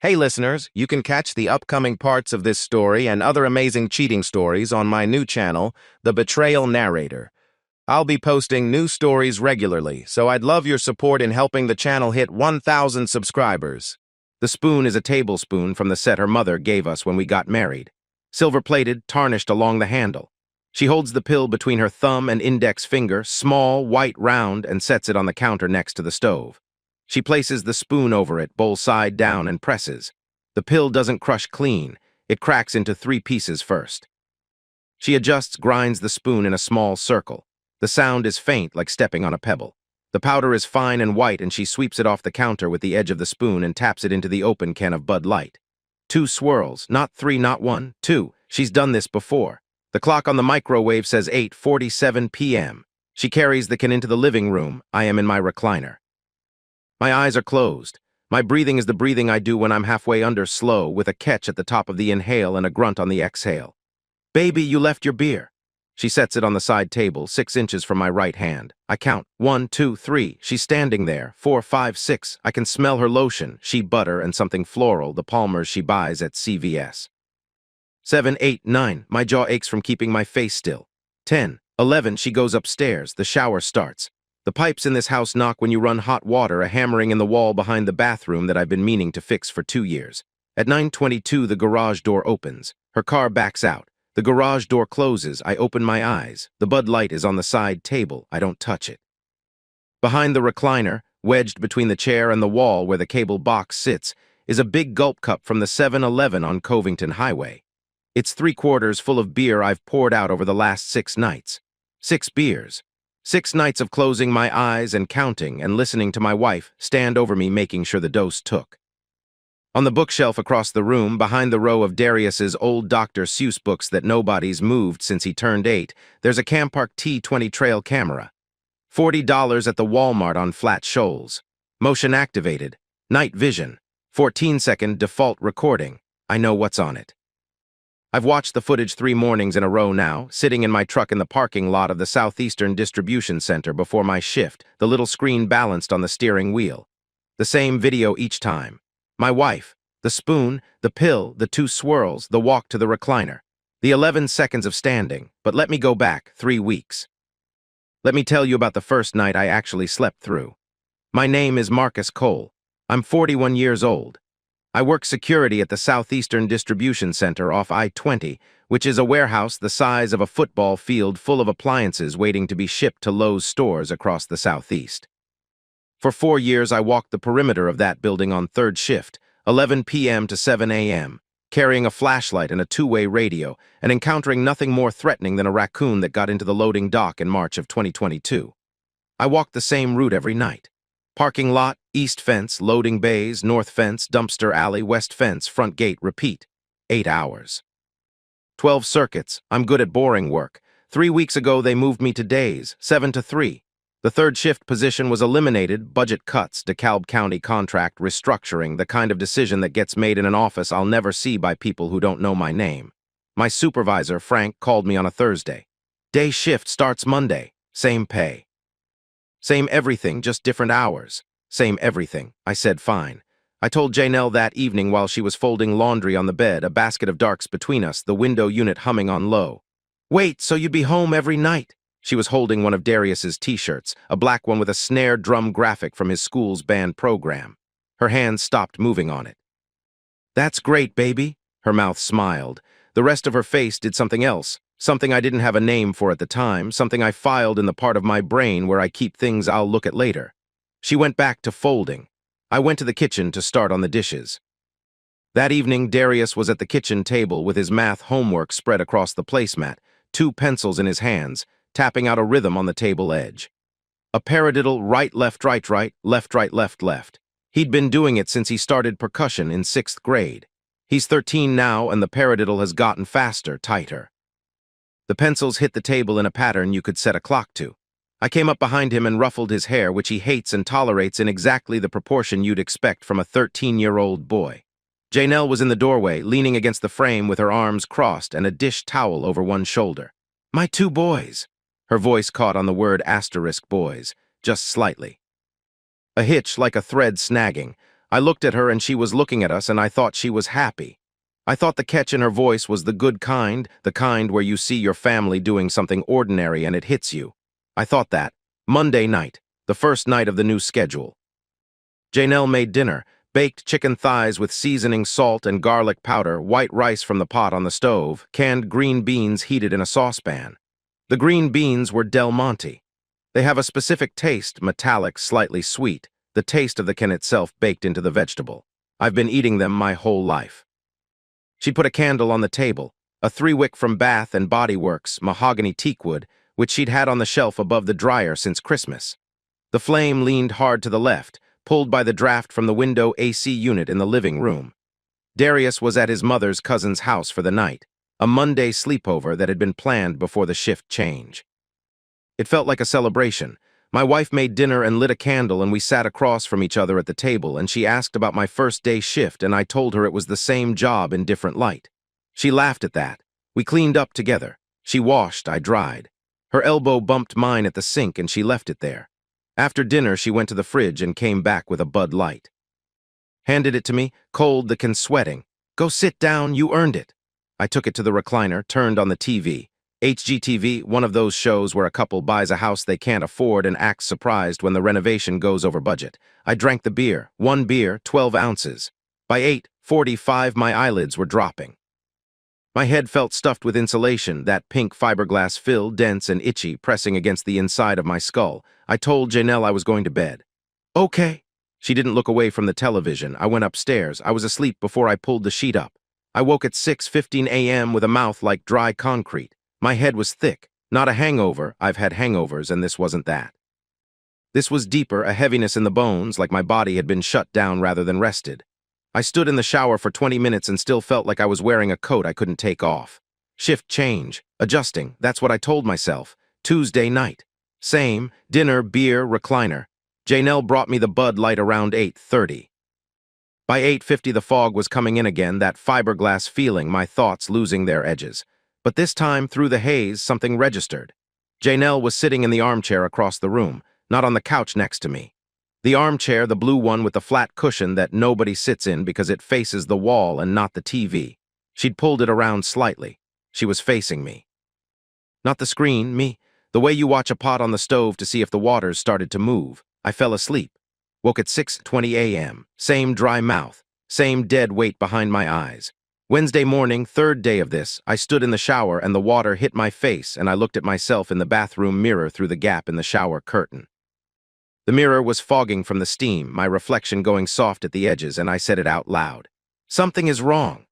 Hey listeners, you can catch the upcoming parts of this story and other amazing cheating stories on my new channel, The Betrayal Narrator. I'll be posting new stories regularly, so I'd love your support in helping the channel hit 1,000 subscribers. The spoon is a tablespoon from the set her mother gave us when we got married. Silver-plated, tarnished along the handle. She holds the pill between her thumb and index finger, small, white, round, and sets it on the counter next to the stove. She places the spoon over it, bowl side down, and presses. The pill doesn't crush clean. It cracks into 3 pieces first. She adjusts, grinds the spoon in a small circle. The sound is faint, like stepping on a pebble. The powder is fine and white, and she sweeps it off the counter with the edge of the spoon and taps it into the open can of Bud Light. 2 swirls, not 3, not 1, 2. She's done this before. The clock on the microwave says 8:47 p.m. She carries the can into the living room. I am in my recliner. My eyes are closed. My breathing is the breathing I do when I'm halfway under, slow, with a catch at the top of the inhale and a grunt on the exhale. Baby, you left your beer. She sets it on the side table, 6 inches from my right hand. I count. 1, 2, 3. She's standing there. 4, 5, 6. I can smell her lotion, shea butter, and something floral, the Palmer's she buys at CVS. 7, 8, 9. My jaw aches from keeping my face still. 10, 11. She goes upstairs. The shower starts. The pipes in this house knock when you run hot water, a hammering in the wall behind the bathroom that I've been meaning to fix for 2 years. At 9:22, the garage door opens. Her car backs out. The garage door closes. I open my eyes. The Bud Light is on the side table. I don't touch it. Behind the recliner, wedged between the chair and the wall where the cable box sits, is a big gulp cup from the 7-Eleven on Covington Highway. It's 3/4 full of beer I've poured out over the last 6 nights. 6 beers. 6 nights of closing my eyes and counting and listening to my wife stand over me making sure the dose took. On the bookshelf across the room, behind the row of Darius's old Dr. Seuss books that nobody's moved since he turned 8, there's a Campark T20 trail camera. $40 at the Walmart on Flat Shoals. Motion activated. Night vision. 14-second default recording. I know what's on it. I've watched the footage 3 mornings in a row now, sitting in my truck in the parking lot of the Southeastern Distribution Center before my shift, the little screen balanced on the steering wheel. The same video each time. My wife, the spoon, the pill, the 2 swirls, the walk to the recliner. The 11 seconds of standing, but let me go back 3 weeks. Let me tell you about the first night I actually slept through. My name is Marcus Cole. I'm 41 years old. I work security at the Southeastern Distribution Center off I-20, which is a warehouse the size of a football field full of appliances waiting to be shipped to Lowe's stores across the Southeast. For 4 years, I walked the perimeter of that building on 3rd shift, 11 p.m. to 7 a.m., carrying a flashlight and a 2-way radio, and encountering nothing more threatening than a raccoon that got into the loading dock in March of 2022. I walked the same route every night. Parking lot, east fence, loading bays, north fence, dumpster alley, west fence, front gate, repeat. 8 hours. 12 circuits. I'm good at boring work. 3 weeks ago, they moved me to days, 7 to 3. The 3rd shift position was eliminated, budget cuts, DeKalb County contract, restructuring, the kind of decision that gets made in an office I'll never see by people who don't know my name. My supervisor, Frank, called me on a Thursday. Day shift starts Monday. Same pay. Same everything, just different hours. Same everything. I said fine. I told Janelle that evening while she was folding laundry on the bed, a basket of darks between us, the window unit humming on low. Wait, so you'd be home every night? She was holding one of Darius's t-shirts, a black one with a snare drum graphic from his school's band program. Her hands stopped moving on it. That's great, baby. Her mouth smiled. The rest of her face did something else. Something I didn't have a name for at the time, something I filed in the part of my brain where I keep things I'll look at later. She went back to folding. I went to the kitchen to start on the dishes. That evening, Darius was at the kitchen table with his math homework spread across the placemat, 2 pencils in his hands, tapping out a rhythm on the table edge. A paradiddle right, left, right, right, left, right, left, left. He'd been doing it since he started percussion in 6th grade. He's 13 now, and the paradiddle has gotten faster, tighter. The pencils hit the table in a pattern you could set a clock to. I came up behind him and ruffled his hair, which he hates and tolerates in exactly the proportion you'd expect from a 13-year-old boy. Janelle was in the doorway, leaning against the frame with her arms crossed and a dish towel over one shoulder. My 2 boys. Her voice caught on the word *boys, just slightly. A hitch like a thread snagging. I looked at her and she was looking at us and I thought she was happy. I thought the catch in her voice was the kind where you see your family doing something ordinary and it hits you. I thought that. Monday night, the first night of the new schedule. Janelle made dinner, baked chicken thighs with seasoning salt and garlic powder, white rice from the pot on the stove, canned green beans heated in a saucepan. The green beans were Del Monte. They have a specific taste, metallic, slightly sweet, the taste of the can itself baked into the vegetable. I've been eating them my whole life. She put a candle on the table, a 3-wick from Bath and Body Works, mahogany teakwood, which she'd had on the shelf above the dryer since Christmas. The flame leaned hard to the left, pulled by the draft from the window AC unit in the living room. Darius was at his mother's cousin's house for the night, a Monday sleepover that had been planned before the shift change. It felt like a celebration. My wife made dinner and lit a candle and we sat across from each other at the table and she asked about my first day shift and I told her it was the same job in different light. She laughed at that. We cleaned up together. She washed, I dried. Her elbow bumped mine at the sink and she left it there. After dinner, she went to the fridge and came back with a Bud Light. Handed it to me, cold, the can sweating. Go sit down, you earned it. I took it to the recliner, turned on the TV. HGTV, one of those shows where a couple buys a house they can't afford and acts surprised when the renovation goes over budget. I drank the beer, 1 beer, 12 ounces. By 8:45, my eyelids were dropping. My head felt stuffed with insulation, that pink fiberglass fill, dense and itchy, pressing against the inside of my skull. I told Janelle I was going to bed. Okay. She didn't look away from the television. I went upstairs. I was asleep before I pulled the sheet up. I woke at 6:15 a.m. with a mouth like dry concrete. My head was thick. Not a hangover. I've had hangovers, and this wasn't that. This was deeper, a heaviness in the bones, like my body had been shut down rather than rested. I stood in the shower for 20 minutes and still felt like I was wearing a coat I couldn't take off. Shift change. Adjusting. That's what I told myself. Tuesday night. Same. Dinner, beer, recliner. Janelle brought me the Bud Light around 8:30. By 8:50 the fog was coming in again, that fiberglass feeling, my thoughts losing their edges. But this time, through the haze, something registered. Janelle was sitting in the armchair across the room, not on the couch next to me. The armchair, the blue one with the flat cushion that nobody sits in because it faces the wall and not the TV. She'd pulled it around slightly. She was facing me. Not the screen, me. The way you watch a pot on the stove to see if the waters started to move. I fell asleep. Woke at 6:20 a.m. Same dry mouth. Same dead weight behind my eyes. Wednesday morning, 3rd day of this, I stood in the shower and the water hit my face and I looked at myself in the bathroom mirror through the gap in the shower curtain. The mirror was fogging from the steam, my reflection going soft at the edges, and I said it out loud. Something is wrong.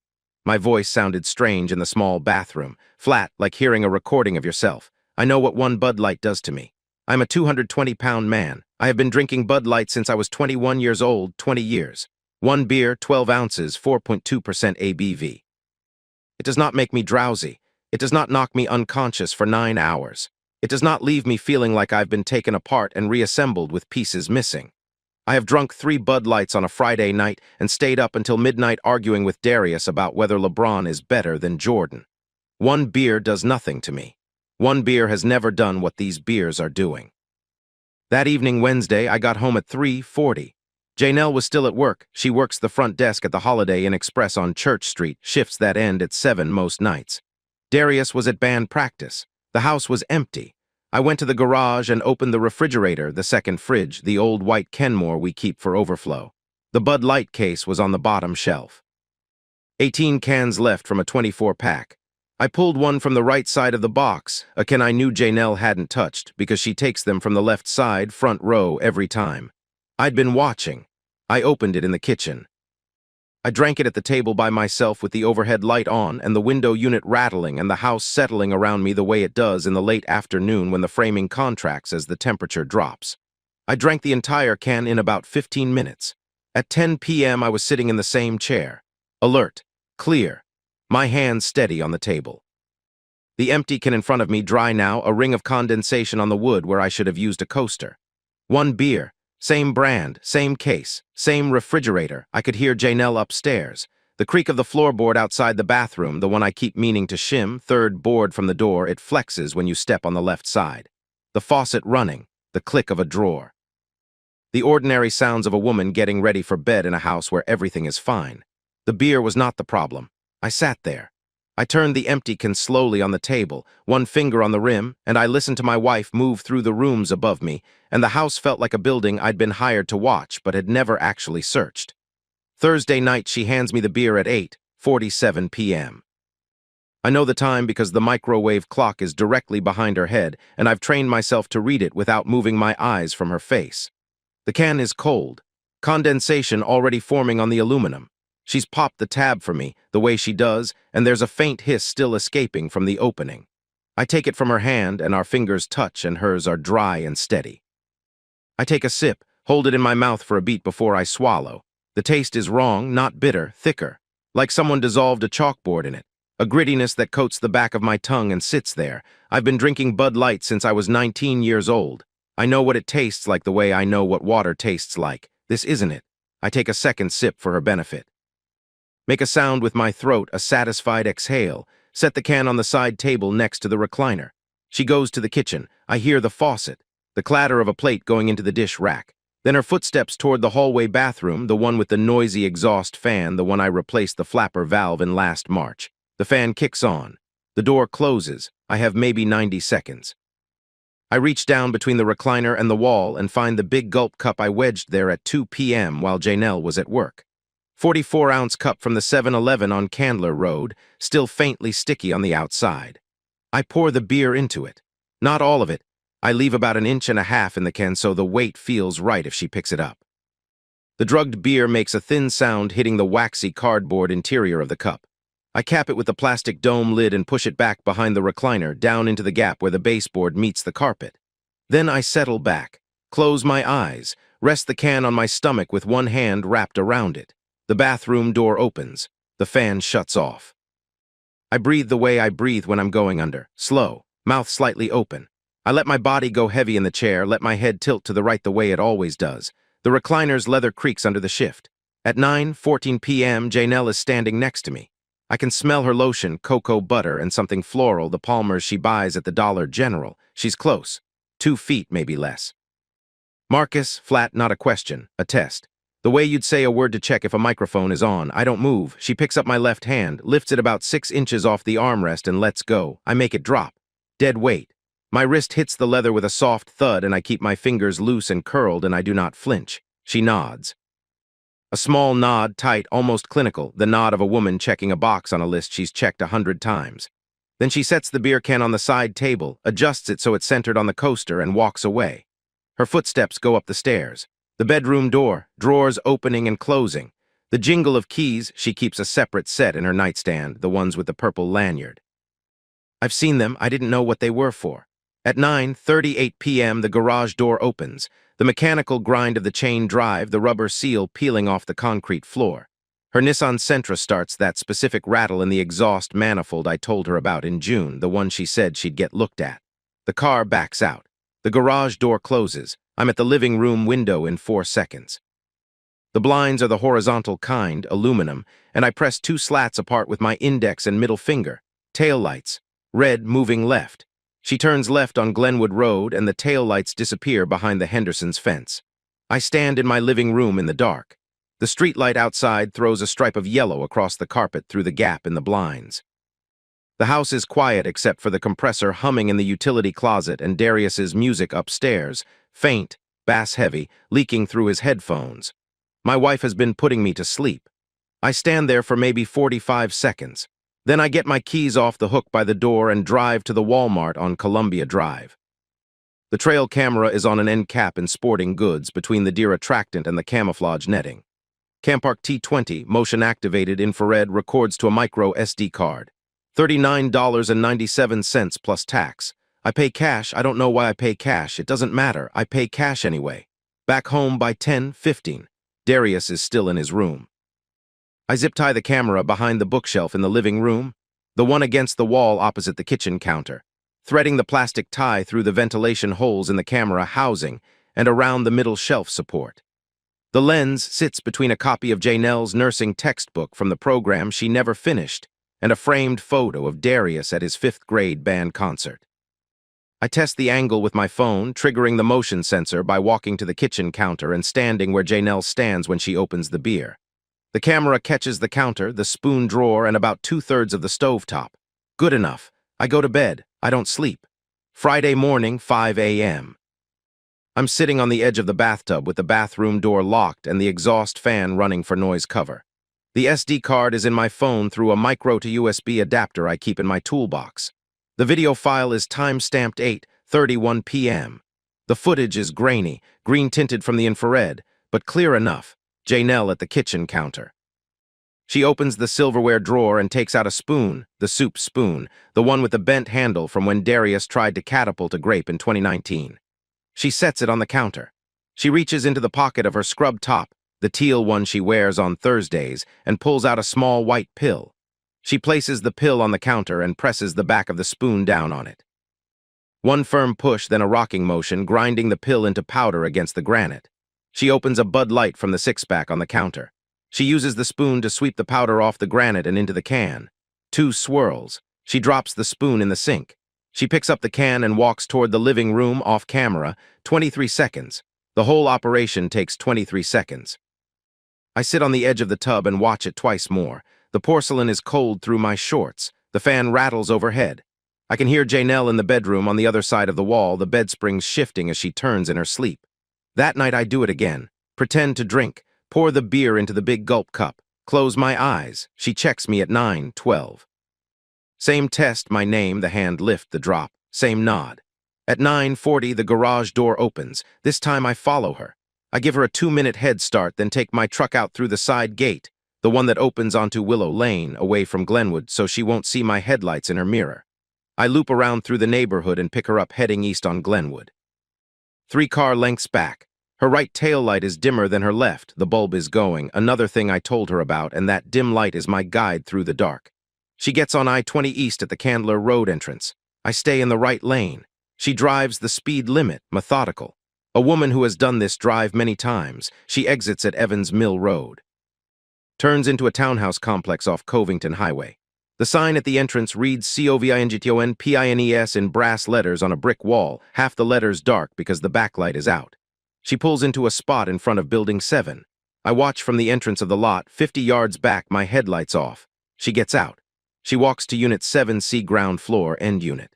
My voice sounded strange in the small bathroom, flat, like hearing a recording of yourself. I know what 1 Bud Light does to me. I'm a 220-pound man. I have been drinking Bud Light since I was 21 years old, 20 years. 1 beer, 12 ounces, 4.2% ABV. It does not make me drowsy. It does not knock me unconscious for 9 hours. It does not leave me feeling like I've been taken apart and reassembled with pieces missing. I have drunk 3 Bud Lights on a Friday night and stayed up until midnight arguing with Darius about whether LeBron is better than Jordan. 1 beer does nothing to me. 1 beer has never done what these beers are doing. That evening, Wednesday, I got home at 3:40. Janelle was still at work. She works the front desk at the Holiday Inn Express on Church Street, shifts that end at 7 most nights. Darius was at band practice. The house was empty. I went to the garage and opened the refrigerator, the second fridge, the old white Kenmore we keep for overflow. The Bud Light case was on the bottom shelf. 18 cans left from a 24-pack. I pulled one from the right side of the box, a can I knew Janelle hadn't touched because she takes them from the left side, front row, every time. I'd been watching. I opened it in the kitchen. I drank it at the table by myself with the overhead light on and the window unit rattling and the house settling around me the way it does in the late afternoon when the framing contracts as the temperature drops. I drank the entire can in about 15 minutes. At 10 p.m. I was sitting in the same chair. Alert. Clear. My hands steady on the table. The empty can in front of me dry now, a ring of condensation on the wood where I should have used a coaster. 1 beer. Same brand, same case, same refrigerator. I could hear Janelle upstairs. The creak of the floorboard outside the bathroom, the one I keep meaning to shim, 3rd board from the door, it flexes when you step on the left side. The faucet running, the click of a drawer. The ordinary sounds of a woman getting ready for bed in a house where everything is fine. The beer was not the problem. I sat there. I turned the empty can slowly on the table, one finger on the rim, and I listened to my wife move through the rooms above me, and the house felt like a building I'd been hired to watch but had never actually searched. Thursday night, she hands me the beer at 8:47 p.m. I know the time because the microwave clock is directly behind her head, and I've trained myself to read it without moving my eyes from her face. The can is cold, condensation already forming on the aluminum. She's popped the tab for me, the way she does, and there's a faint hiss still escaping from the opening. I take it from her hand, and our fingers touch, and hers are dry and steady. I take a sip, hold it in my mouth for a beat before I swallow. The taste is wrong, not bitter, thicker, like someone dissolved a chalkboard in it. A grittiness that coats the back of my tongue and sits there. I've been drinking Bud Light since I was 19 years old. I know what it tastes like the way I know what water tastes like. This isn't it. I take a second sip for her benefit. Make a sound with my throat, a satisfied exhale. Set the can on the side table next to the recliner. She goes to the kitchen. I hear the faucet, the clatter of a plate going into the dish rack. Then her footsteps toward the hallway bathroom, the one with the noisy exhaust fan, the one I replaced the flapper valve in last March. The fan kicks on. The door closes. I have maybe 90 seconds. I reach down between the recliner and the wall and find the big gulp cup I wedged there at 2 p.m. while Janelle was at work. 44-ounce cup from the 7-Eleven on Candler Road, still faintly sticky on the outside. I pour the beer into it. Not all of it. I leave about 1.5 inches in the can so the weight feels right if she picks it up. The drugged beer makes a thin sound hitting the waxy cardboard interior of the cup. I cap it with the plastic dome lid and push it back behind the recliner, down into the gap where the baseboard meets the carpet. Then I settle back, close my eyes, rest the can on my stomach with one hand wrapped around it. The bathroom door opens. The fan shuts off. I breathe the way I breathe when I'm going under, slow, mouth slightly open. I let my body go heavy in the chair, let my head tilt to the right the way it always does. The recliner's leather creaks under the shift. At 9:14 p.m., Janelle is standing next to me. I can smell her lotion, cocoa butter, and something floral, the Palmer's she buys at the Dollar General. She's close. 2 feet, maybe less. Marcus, flat, not a question, a test. The way you'd say a word to check if a microphone is on. I don't move. She picks up my left hand, lifts it about 6 inches off the armrest and lets go. I make it drop. Dead weight. My wrist hits the leather with a soft thud and I keep my fingers loose and curled and I do not flinch. She nods. A small nod, tight, almost clinical, the nod of a woman checking a box on a list she's checked 100 times. Then she sets the beer can on the side table, adjusts it so it's centered on the coaster, and walks away. Her footsteps go up the stairs. The bedroom door, drawers opening and closing. The jingle of keys, she keeps a separate set in her nightstand, the ones with the purple lanyard. I've seen them, I didn't know what they were for. At 9:38 p.m., the garage door opens. The mechanical grind of the chain drive, the rubber seal peeling off the concrete floor. Her Nissan Sentra starts, that specific rattle in the exhaust manifold I told her about in June, the one she said she'd get looked at. The car backs out. The garage door closes. I'm at the living room window in 4 seconds. The blinds are the horizontal kind, aluminum, and I press 2 slats apart with my index and middle finger. Taillights. Red moving left. She turns left on Glenwood Road and the taillights disappear behind the Henderson's fence. I stand in my living room in the dark. The streetlight outside throws a stripe of yellow across the carpet through the gap in the blinds. The house is quiet except for the compressor humming in the utility closet and Darius's music upstairs, faint, bass-heavy, leaking through his headphones. My wife has been putting me to sleep. I stand there for maybe 45 seconds. Then I get my keys off the hook by the door and drive to the Walmart on Columbia Drive. The trail camera is on an end cap in sporting goods between the deer attractant and the camouflage netting. Campark T20, motion-activated infrared, records to a micro SD card. $39.97 plus tax. I pay cash. I don't know why I pay cash. It doesn't matter. I pay cash anyway. Back home by 10:15. Darius is still in his room. I zip-tie the camera behind the bookshelf in the living room, the one against the wall opposite the kitchen counter, threading the plastic tie through the ventilation holes in the camera housing and around the middle shelf support. The lens sits between a copy of Janelle's nursing textbook from the program she never finished and a framed photo of Darius at his 5th grade band concert. I test the angle with my phone, triggering the motion sensor by walking to the kitchen counter and standing where Janelle stands when she opens the beer. The camera catches the counter, the spoon drawer, and about 2/3 of the stovetop. Good enough. I go to bed. I don't sleep. Friday morning, 5 a.m. I'm sitting on the edge of the bathtub with the bathroom door locked and the exhaust fan running for noise cover. The SD card is in my phone through a micro to USB adapter I keep in my toolbox. The video file is time-stamped 8:31 p.m. The footage is grainy, green-tinted from the infrared, but clear enough. Janelle at the kitchen counter. She opens the silverware drawer and takes out a spoon, the soup spoon, the one with the bent handle from when Darius tried to catapult a grape in 2019. She sets it on the counter. She reaches into the pocket of her scrub top, the teal one she wears on Thursdays, and pulls out a small white pill. She places the pill on the counter and presses the back of the spoon down on it. One firm push, then a rocking motion, grinding the pill into powder against the granite. She opens a Bud Light from the six-pack on the counter. She uses the spoon to sweep the powder off the granite and into the can. 2 swirls. She drops the spoon in the sink. She picks up the can and walks toward the living room off camera. 23 seconds. The whole operation takes 23 seconds. I sit on the edge of the tub and watch it twice more. The porcelain is cold through my shorts. The fan rattles overhead. I can hear Janelle in the bedroom on the other side of the wall, the bed springs shifting as she turns in her sleep. That night I do it again. Pretend to drink. Pour the beer into the big gulp cup. Close my eyes. She checks me at 9:12. Same test, my name, the hand lift, the drop. Same nod. At 9:40, the garage door opens. This time I follow her. I give her a 2-minute head start, then take my truck out through the side gate, the one that opens onto Willow Lane, away from Glenwood, so she won't see my headlights in her mirror. I loop around through the neighborhood and pick her up heading east on Glenwood. 3 car lengths back. Her right taillight is dimmer than her left. The bulb is going, another thing I told her about, and that dim light is my guide through the dark. She gets on I-20 East at the Candler Road entrance. I stay in the right lane. She drives the speed limit, methodical. A woman who has done this drive many times. She exits at Evans Mill Road. Turns into a townhouse complex off Covington Highway. The sign at the entrance reads COVINGTONPINES in brass letters on a brick wall, half the letters dark because the backlight is out. She pulls into a spot in front of Building 7. I watch from the entrance of the lot, 50 yards back, my headlights off. She gets out. She walks to Unit 7C ground floor, end unit.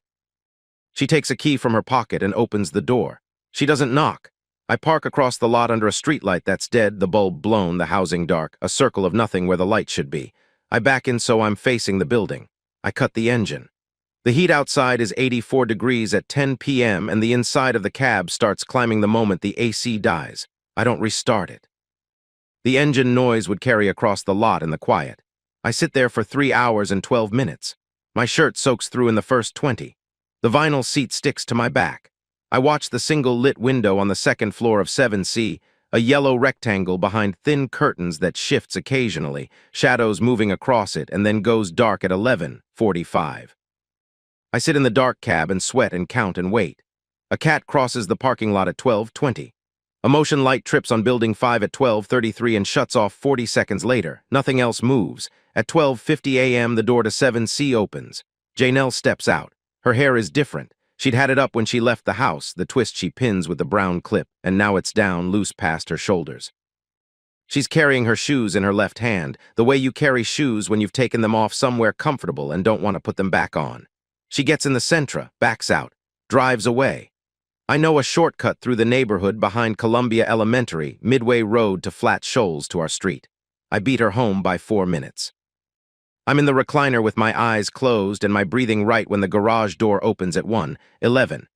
She takes a key from her pocket and opens the door. She doesn't knock. I park across the lot under a streetlight that's dead, the bulb blown, the housing dark, a circle of nothing where the light should be. I back in so I'm facing the building. I cut the engine. The heat outside is 84 degrees at 10 p.m. and the inside of the cab starts climbing the moment the AC dies. I don't restart it. The engine noise would carry across the lot in the quiet. I sit there for 3 hours and 12 minutes. My shirt soaks through in the first 20. The vinyl seat sticks to my back. I watch the single lit window on the second floor of 7C, a yellow rectangle behind thin curtains that shifts occasionally, shadows moving across it, and then goes dark at 11:45. I sit in the dark cab and sweat and count and wait. A cat crosses the parking lot at 12:20. A motion light trips on Building 5 at 12:33 and shuts off 40 seconds later. Nothing else moves. At 12:50 a.m., the door to 7C opens. Janelle steps out. Her hair is different. She'd had it up when she left the house, the twist she pins with the brown clip, and now it's down loose past her shoulders. She's carrying her shoes in her left hand, the way you carry shoes when you've taken them off somewhere comfortable and don't want to put them back on. She gets in the Sentra, backs out, drives away. I know a shortcut through the neighborhood behind Columbia Elementary, Midway Road to Flat Shoals to our street. I beat her home by 4 minutes. I'm in the recliner with my eyes closed and my breathing right when the garage door opens at 1:11.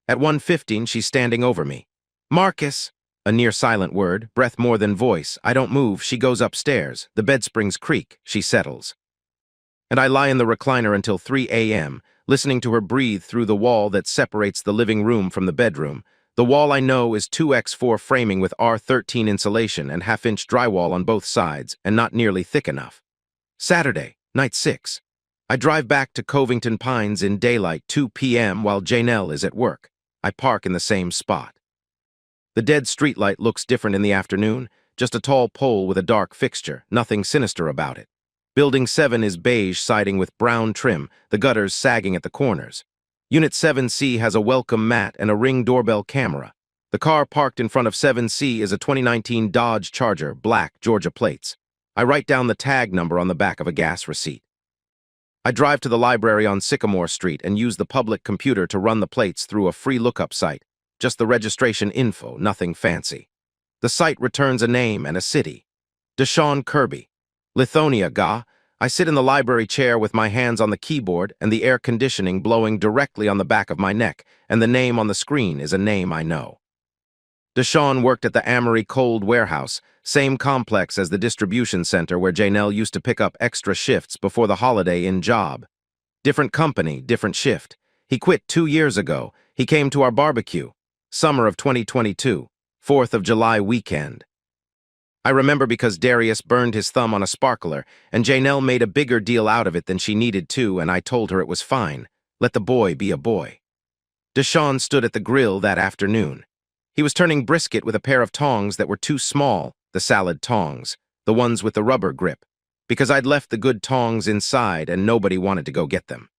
At 1:15, she's standing over me. Marcus! A near silent word, breath more than voice. I don't move, she goes upstairs. The bed springs creak, she settles. And I lie in the recliner until 3 a.m., listening to her breathe through the wall that separates the living room from the bedroom. The wall I know is 2x4 framing with R13 insulation and half-inch drywall on both sides, and not nearly thick enough. Saturday, night 6. I drive back to Covington Pines in daylight, 2 p.m. while Janelle is at work. I park in the same spot. The dead streetlight looks different in the afternoon, just a tall pole with a dark fixture, nothing sinister about it. Building 7 is beige siding with brown trim, the gutters sagging at the corners. Unit 7C has a welcome mat and a Ring doorbell camera. The car parked in front of 7C is a 2019 Dodge Charger, black, Georgia plates. I write down the tag number on the back of a gas receipt. I drive to the library on Sycamore Street and use the public computer to run the plates through a free lookup site. Just the registration info, nothing fancy. The site returns a name and a city. Deshaun Kirby. Lithonia, ga. I sit in the library chair with my hands on the keyboard and the air conditioning blowing directly on the back of my neck, and the name on the screen is a name I know. Deshaun worked at the Amory Cold Warehouse, same complex as the distribution center where Janelle used to pick up extra shifts before the Holiday Inn job. Different company, different shift. He quit 2 years ago. He came to our barbecue. Summer of 2022, 4th of July weekend. I remember because Darius burned his thumb on a sparkler, and Janelle made a bigger deal out of it than she needed to, and I told her it was fine. Let the boy be a boy. Deshaun stood at the grill that afternoon. He was turning brisket with a pair of tongs that were too small, the salad tongs, the ones with the rubber grip, because I'd left the good tongs inside and nobody wanted to go get them.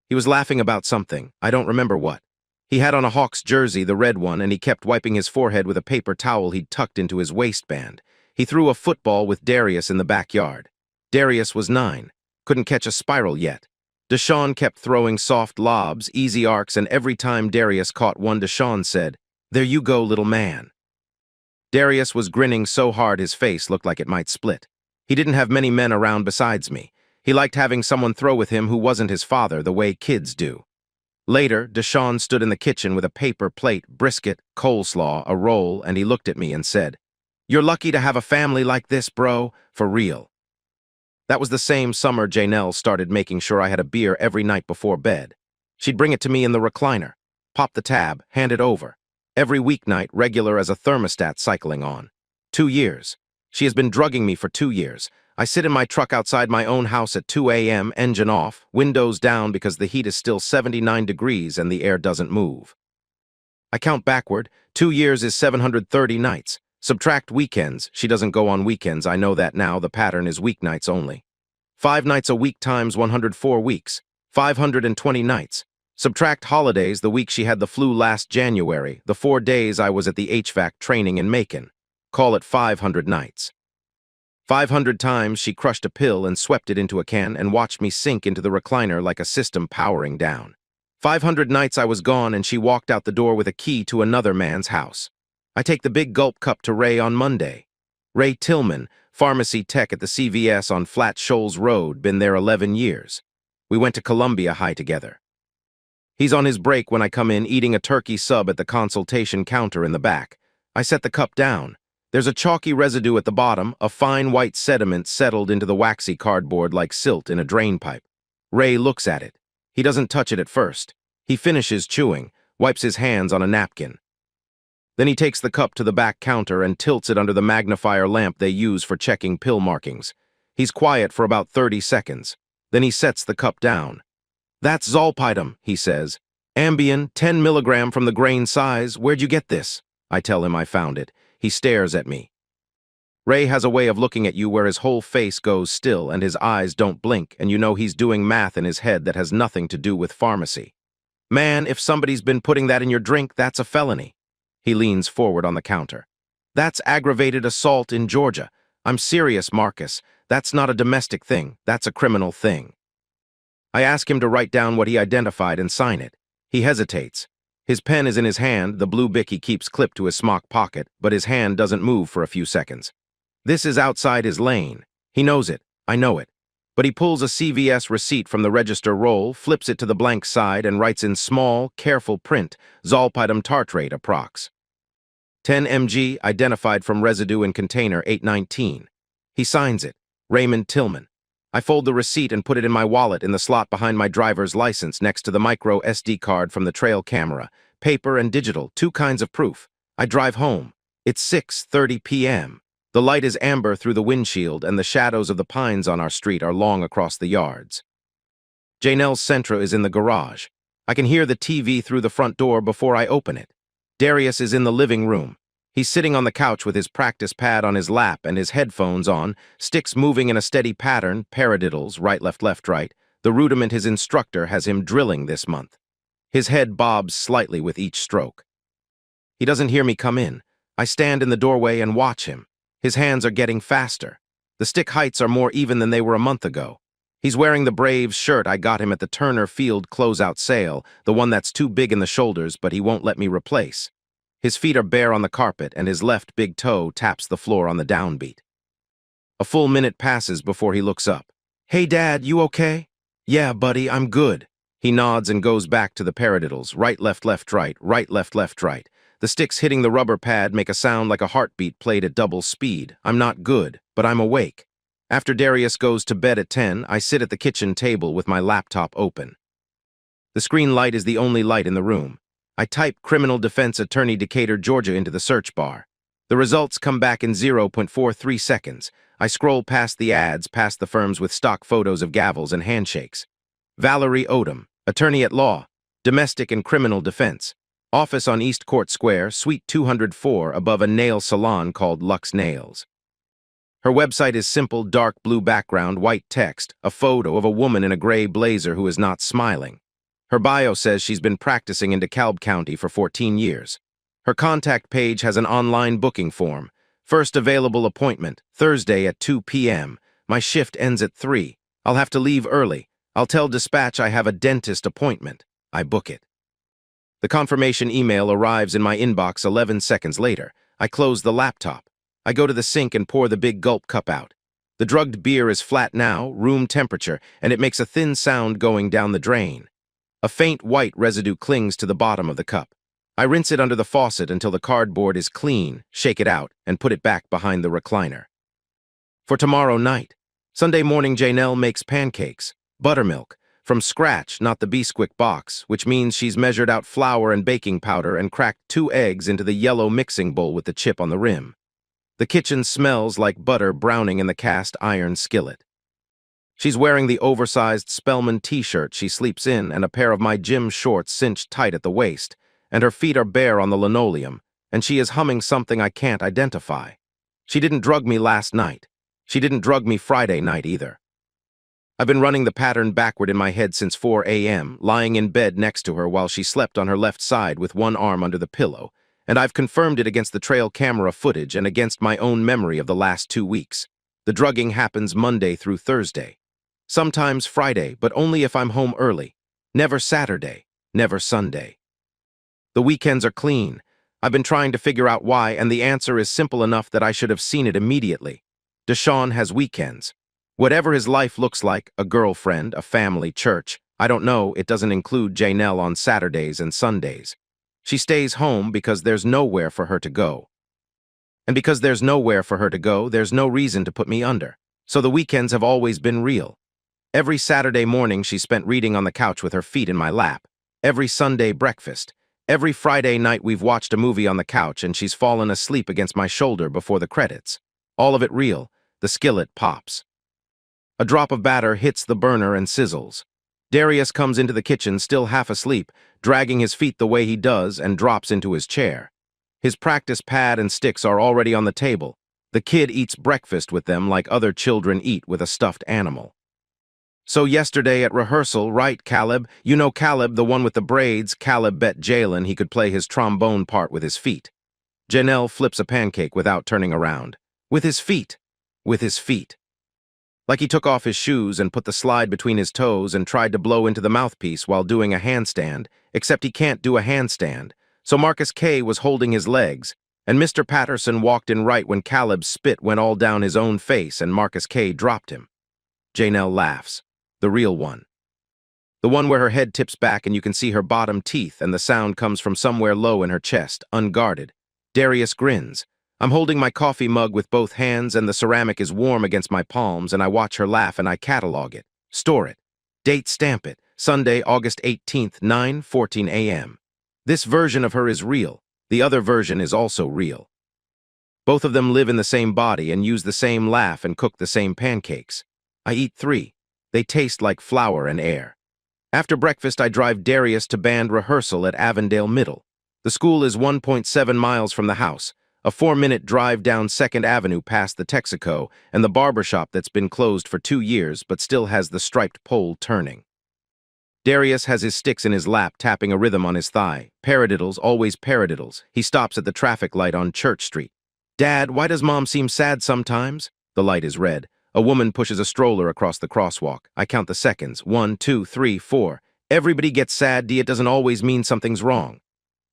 He was laughing about something, I don't remember what. He had on a Hawks jersey, the red one, and he kept wiping his forehead with a paper towel he'd tucked into his waistband. He threw a football with Darius in the backyard. Darius was 9, couldn't catch a spiral yet. Deshaun kept throwing soft lobs, easy arcs, and every time Darius caught one, Deshaun said, "There you go, little man." Darius was grinning so hard his face looked like it might split. He didn't have many men around besides me. He liked having someone throw with him who wasn't his father the way kids do. Later, Deshaun stood in the kitchen with a paper plate, brisket, coleslaw, a roll, and he looked at me and said, "You're lucky to have a family like this, bro, for real." That was the same summer Janelle started making sure I had a beer every night before bed. She'd bring it to me in the recliner, pop the tab, hand it over. Every weeknight, regular as a thermostat cycling on. 2 years. She has been drugging me for 2 years. I sit in my truck outside my own house at 2 a.m., engine off, windows down because the heat is still 79 degrees and the air doesn't move. I count backward. 2 years is 730 nights. Subtract weekends. She doesn't go on weekends. I know that now. The pattern is weeknights only. 5 nights a week times 104 weeks. 520 nights. Subtract holidays, the week she had the flu last January, the 4 days I was at the HVAC training in Macon. Call it 500 nights. 500 times she crushed a pill and swept it into a can and watched me sink into the recliner like a system powering down. 500 nights I was gone and she walked out the door with a key to another man's house. I take the big gulp cup to Ray on Monday. Ray Tillman, pharmacy tech at the CVS on Flat Shoals Road, been there 11 years. We went to Columbia High together. He's on his break when I come in, eating a turkey sub at the consultation counter in the back. I set the cup down. There's a chalky residue at the bottom, a fine white sediment settled into the waxy cardboard like silt in a drain pipe. Ray looks at it. He doesn't touch it at first. He finishes chewing, wipes his hands on a napkin. Then he takes the cup to the back counter and tilts it under the magnifier lamp they use for checking pill markings. He's quiet for about 30 seconds. Then he sets the cup down. "That's Zolpidem," he says. "Ambien, 10 milligram from the grain size. Where'd you get this?" I tell him I found it. He stares at me. Ray has a way of looking at you where his whole face goes still and his eyes don't blink, and you know he's doing math in his head that has nothing to do with pharmacy. "Man, if somebody's been putting that in your drink, that's a felony." He leans forward on the counter. "That's aggravated assault in Georgia. I'm serious, Marcus. That's not a domestic thing. That's a criminal thing." I ask him to write down what he identified and sign it. He hesitates. His pen is in his hand, the blue bic he keeps clipped to his smock pocket, but his hand doesn't move for a few seconds. This is outside his lane. He knows it. I know it. But he pulls a CVS receipt from the register roll, flips it to the blank side, and writes in small, careful print, Zolpidem tartrate approx. 10 mg identified from residue in container 819. He signs it. Raymond Tillman. I fold the receipt and put it in my wallet in the slot behind my driver's license next to the micro SD card from the trail camera. Paper and digital, 2 kinds of proof. I drive home. It's 6:30 p.m. The light is amber through the windshield and the shadows of the pines on our street are long across the yards. Janelle's Sentra is in the garage. I can hear the TV through the front door before I open it. Darius is in the living room. He's sitting on the couch with his practice pad on his lap and his headphones on, sticks moving in a steady pattern, paradiddles, right, left, right, the rudiment his instructor has him drilling this month. His head bobs slightly with each stroke. He doesn't hear me come in. I stand in the doorway and watch him. His hands are getting faster. The stick heights are more even than they were a month ago. He's wearing the Braves shirt I got him at the Turner Field closeout sale, the one that's too big in the shoulders but he won't let me replace. His feet are bare on the carpet and his left big toe taps the floor on the downbeat. A full minute passes before he looks up. "Hey, Dad, you okay?" "Yeah, buddy, I'm good." He nods and goes back to the paradiddles, right, left, right, right, left, right. The sticks hitting the rubber pad make a sound like a heartbeat played at double speed. I'm not good, but I'm awake. After Darius goes to bed at 10, I sit at the kitchen table with my laptop open. The screen light is the only light in the room. I type Criminal Defense Attorney Decatur, Georgia into the search bar. The results come back in 0.43 seconds. I scroll past the ads, past the firms with stock photos of gavels and handshakes. Valerie Odom, attorney at law, domestic and criminal defense. Office on East Court Square, Suite 204, above a nail salon called Lux Nails. Her website is simple, dark blue background, white text, a photo of a woman in a gray blazer who is not smiling. Her bio says she's been practicing in DeKalb County for 14 years. Her contact page has an online booking form. First available appointment, Thursday at 2 p.m. My shift ends at 3. I'll have to leave early. I'll tell dispatch I have a dentist appointment. I book it. The confirmation email arrives in my inbox 11 seconds later. I close the laptop. I go to the sink and pour the big gulp cup out. The drugged beer is flat now, room temperature, and it makes a thin sound going down the drain. A faint white residue clings to the bottom of the cup. I rinse it under the faucet until the cardboard is clean, shake it out, and put it back behind the recliner. For tomorrow night, Sunday morning, Janelle makes pancakes, buttermilk, from scratch, not the Bisquick box, which means she's measured out flour and baking powder and cracked 2 eggs into the yellow mixing bowl with the chip on the rim. The kitchen smells like butter browning in the cast iron skillet. She's wearing the oversized Spellman t-shirt she sleeps in and a pair of my gym shorts cinched tight at the waist, and her feet are bare on the linoleum, and she is humming something I can't identify. She didn't drug me last night. She didn't drug me Friday night either. I've been running the pattern backward in my head since 4 a.m., lying in bed next to her while she slept on her left side with one arm under the pillow, and I've confirmed it against the trail camera footage and against my own memory of the last 2 weeks. The drugging happens Monday through Thursday. Sometimes Friday, but only if I'm home early. Never Saturday, never Sunday. The weekends are clean. I've been trying to figure out why, and the answer is simple enough that I should have seen it immediately. Deshaun has weekends. Whatever his life looks like, a girlfriend, a family, church, I don't know, it doesn't include Janelle on Saturdays and Sundays. She stays home because there's nowhere for her to go. And because there's nowhere for her to go, there's no reason to put me under. So the weekends have always been real. Every Saturday morning she spent reading on the couch with her feet in my lap. Every Sunday breakfast. Every Friday night we've watched a movie on the couch and she's fallen asleep against my shoulder before the credits. All of it real. The skillet pops. A drop of batter hits the burner and sizzles. Darius comes into the kitchen still half asleep, dragging his feet the way he does, and drops into his chair. His practice pad and sticks are already on the table. The kid eats breakfast with them like other children eat with a stuffed animal. "So yesterday at rehearsal, right, Caleb? You know Caleb, the one with the braids. Caleb bet Jalen he could play his trombone part with his feet." Janelle flips a pancake without turning around. "With his feet. With his feet." Like he took off his shoes and put the slide between his toes and tried to blow into the mouthpiece while doing a handstand, except he can't do a handstand. So Marcus K. was holding his legs, and Mr. Patterson walked in right when Caleb's spit went all down his own face and Marcus K. dropped him. Janelle laughs. The real one. The one where her head tips back and you can see her bottom teeth and the sound comes from somewhere low in her chest, unguarded. Darius grins. I'm holding my coffee mug with both hands and the ceramic is warm against my palms and I watch her laugh and I catalog it. Store it. Date stamp it. Sunday, August 18th, 9:14 a.m. This version of her is real. The other version is also real. Both of them live in the same body and use the same laugh and cook the same pancakes. I eat 3. They taste like flour and air. After breakfast, I drive Darius to band rehearsal at Avondale Middle. The school is 1.7 miles from the house, a 4-minute drive down 2nd Avenue past the Texaco and the barbershop that's been closed for 2 years but still has the striped pole turning. Darius has his sticks in his lap, tapping a rhythm on his thigh. Paradiddles, always paradiddles. He stops at the traffic light on Church Street. Dad, why does Mom seem sad sometimes? The light is red. A woman pushes a stroller across the crosswalk. I count the seconds. 1, 2, 3, 4. Everybody gets sad, D. It doesn't always mean something's wrong.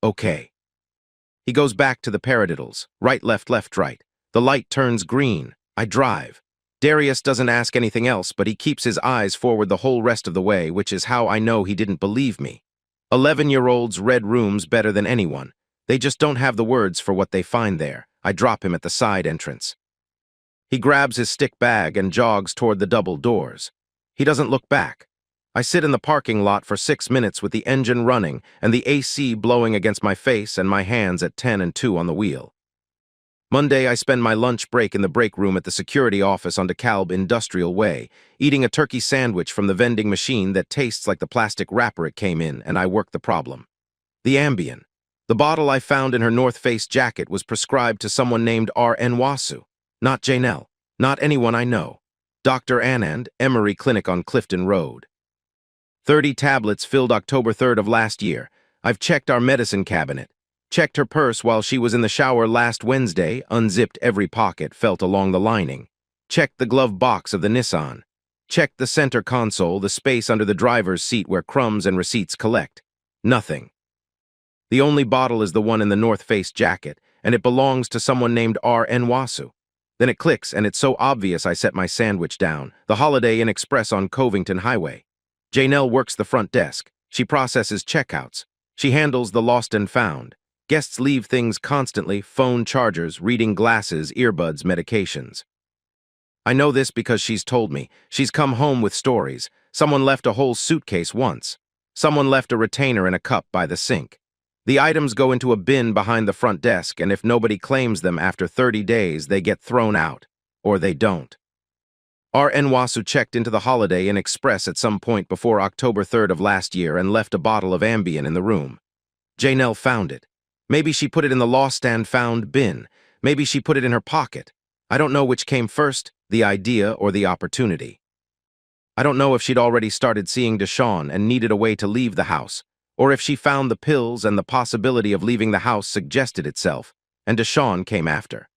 Okay. He goes back to the paradiddles. Right, left, right. The light turns green. I drive. Darius doesn't ask anything else, but he keeps his eyes forward the whole rest of the way, which is how I know he didn't believe me. 11-year-olds read rooms better than anyone. They just don't have the words for what they find there. I drop him at the side entrance. He grabs his stick bag and jogs toward the double doors. He doesn't look back. I sit in the parking lot for 6 minutes with the engine running and the AC blowing against my face and my hands at 10 and 2 on the wheel. Monday, I spend my lunch break in the break room at the security office on DeKalb Industrial Way, eating a turkey sandwich from the vending machine that tastes like the plastic wrapper it came in, and I work the problem. The Ambien. The bottle I found in her North Face jacket was prescribed to someone named R.N. Wasu. Not Janelle. Not anyone I know. Dr. Anand, Emory Clinic on Clifton Road. 30 tablets filled October 3rd of last year. I've checked our medicine cabinet. Checked her purse while she was in the shower last Wednesday, unzipped every pocket, felt along the lining. Checked the glove box of the Nissan. Checked the center console, the space under the driver's seat where crumbs and receipts collect. Nothing. The only bottle is the one in the North Face jacket, and it belongs to someone named R.N. Wasu. Then it clicks, and it's so obvious I set my sandwich down. The Holiday Inn Express on Covington Highway. Janelle works the front desk. She processes checkouts. She handles the lost and found. Guests leave things constantly: phone, chargers, reading glasses, earbuds, medications. I know this because she's told me. She's come home with stories. Someone left a whole suitcase once. Someone left a retainer in a cup by the sink. The items go into a bin behind the front desk, and if nobody claims them after 30 days, they get thrown out. Or they don't. R.N. Wasu checked into the Holiday Inn Express at some point before October 3rd of last year and left a bottle of Ambien in the room. Janelle found it. Maybe she put it in the lost and found bin. Maybe she put it in her pocket. I don't know which came first, the idea or the opportunity. I don't know if she'd already started seeing Deshawn and needed a way to leave the house, or if she found the pills and the possibility of leaving the house suggested itself, and Deshawn came after.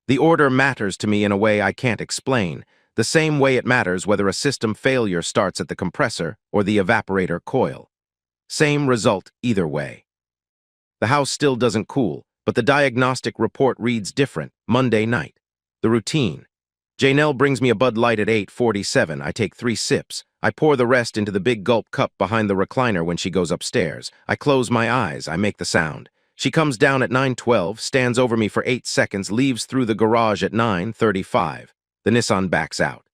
The order matters to me in a way I can't explain, the same way it matters whether a system failure starts at the compressor or the evaporator coil. Same result either way. The house still doesn't cool, but the diagnostic report reads different. Monday night. The routine. Janelle brings me a Bud Light at 8:47. I take 3 sips. I pour the rest into the big gulp cup behind the recliner when she goes upstairs. I close my eyes. I make the sound. She comes down at 9:12, stands over me for 8 seconds, leaves through the garage at 9:35. The Nissan backs out.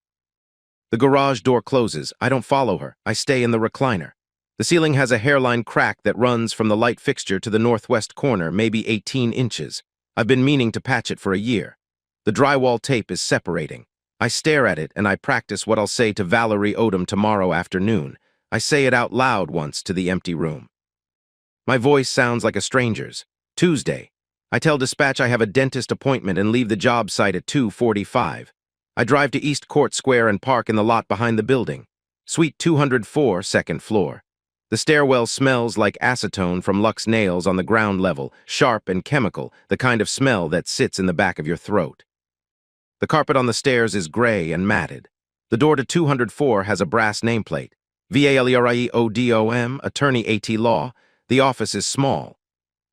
The garage door closes. I don't follow her. I stay in the recliner. The ceiling has a hairline crack that runs from the light fixture to the northwest corner, maybe 18 inches. I've been meaning to patch it for a year. The drywall tape is separating. I stare at it and I practice what I'll say to Valerie Odom tomorrow afternoon. I say it out loud once to the empty room. My voice sounds like a stranger's. Tuesday. I tell dispatch I have a dentist appointment and leave the job site at 2:45. I drive to East Court Square and park in the lot behind the building. Suite 204, second floor. The stairwell smells like acetone from Lux nails on the ground level, sharp and chemical, the kind of smell that sits in the back of your throat. The carpet on the stairs is gray and matted. The door to 204 has a brass nameplate. VALERIEODOM, attorney AT Law. The office is small.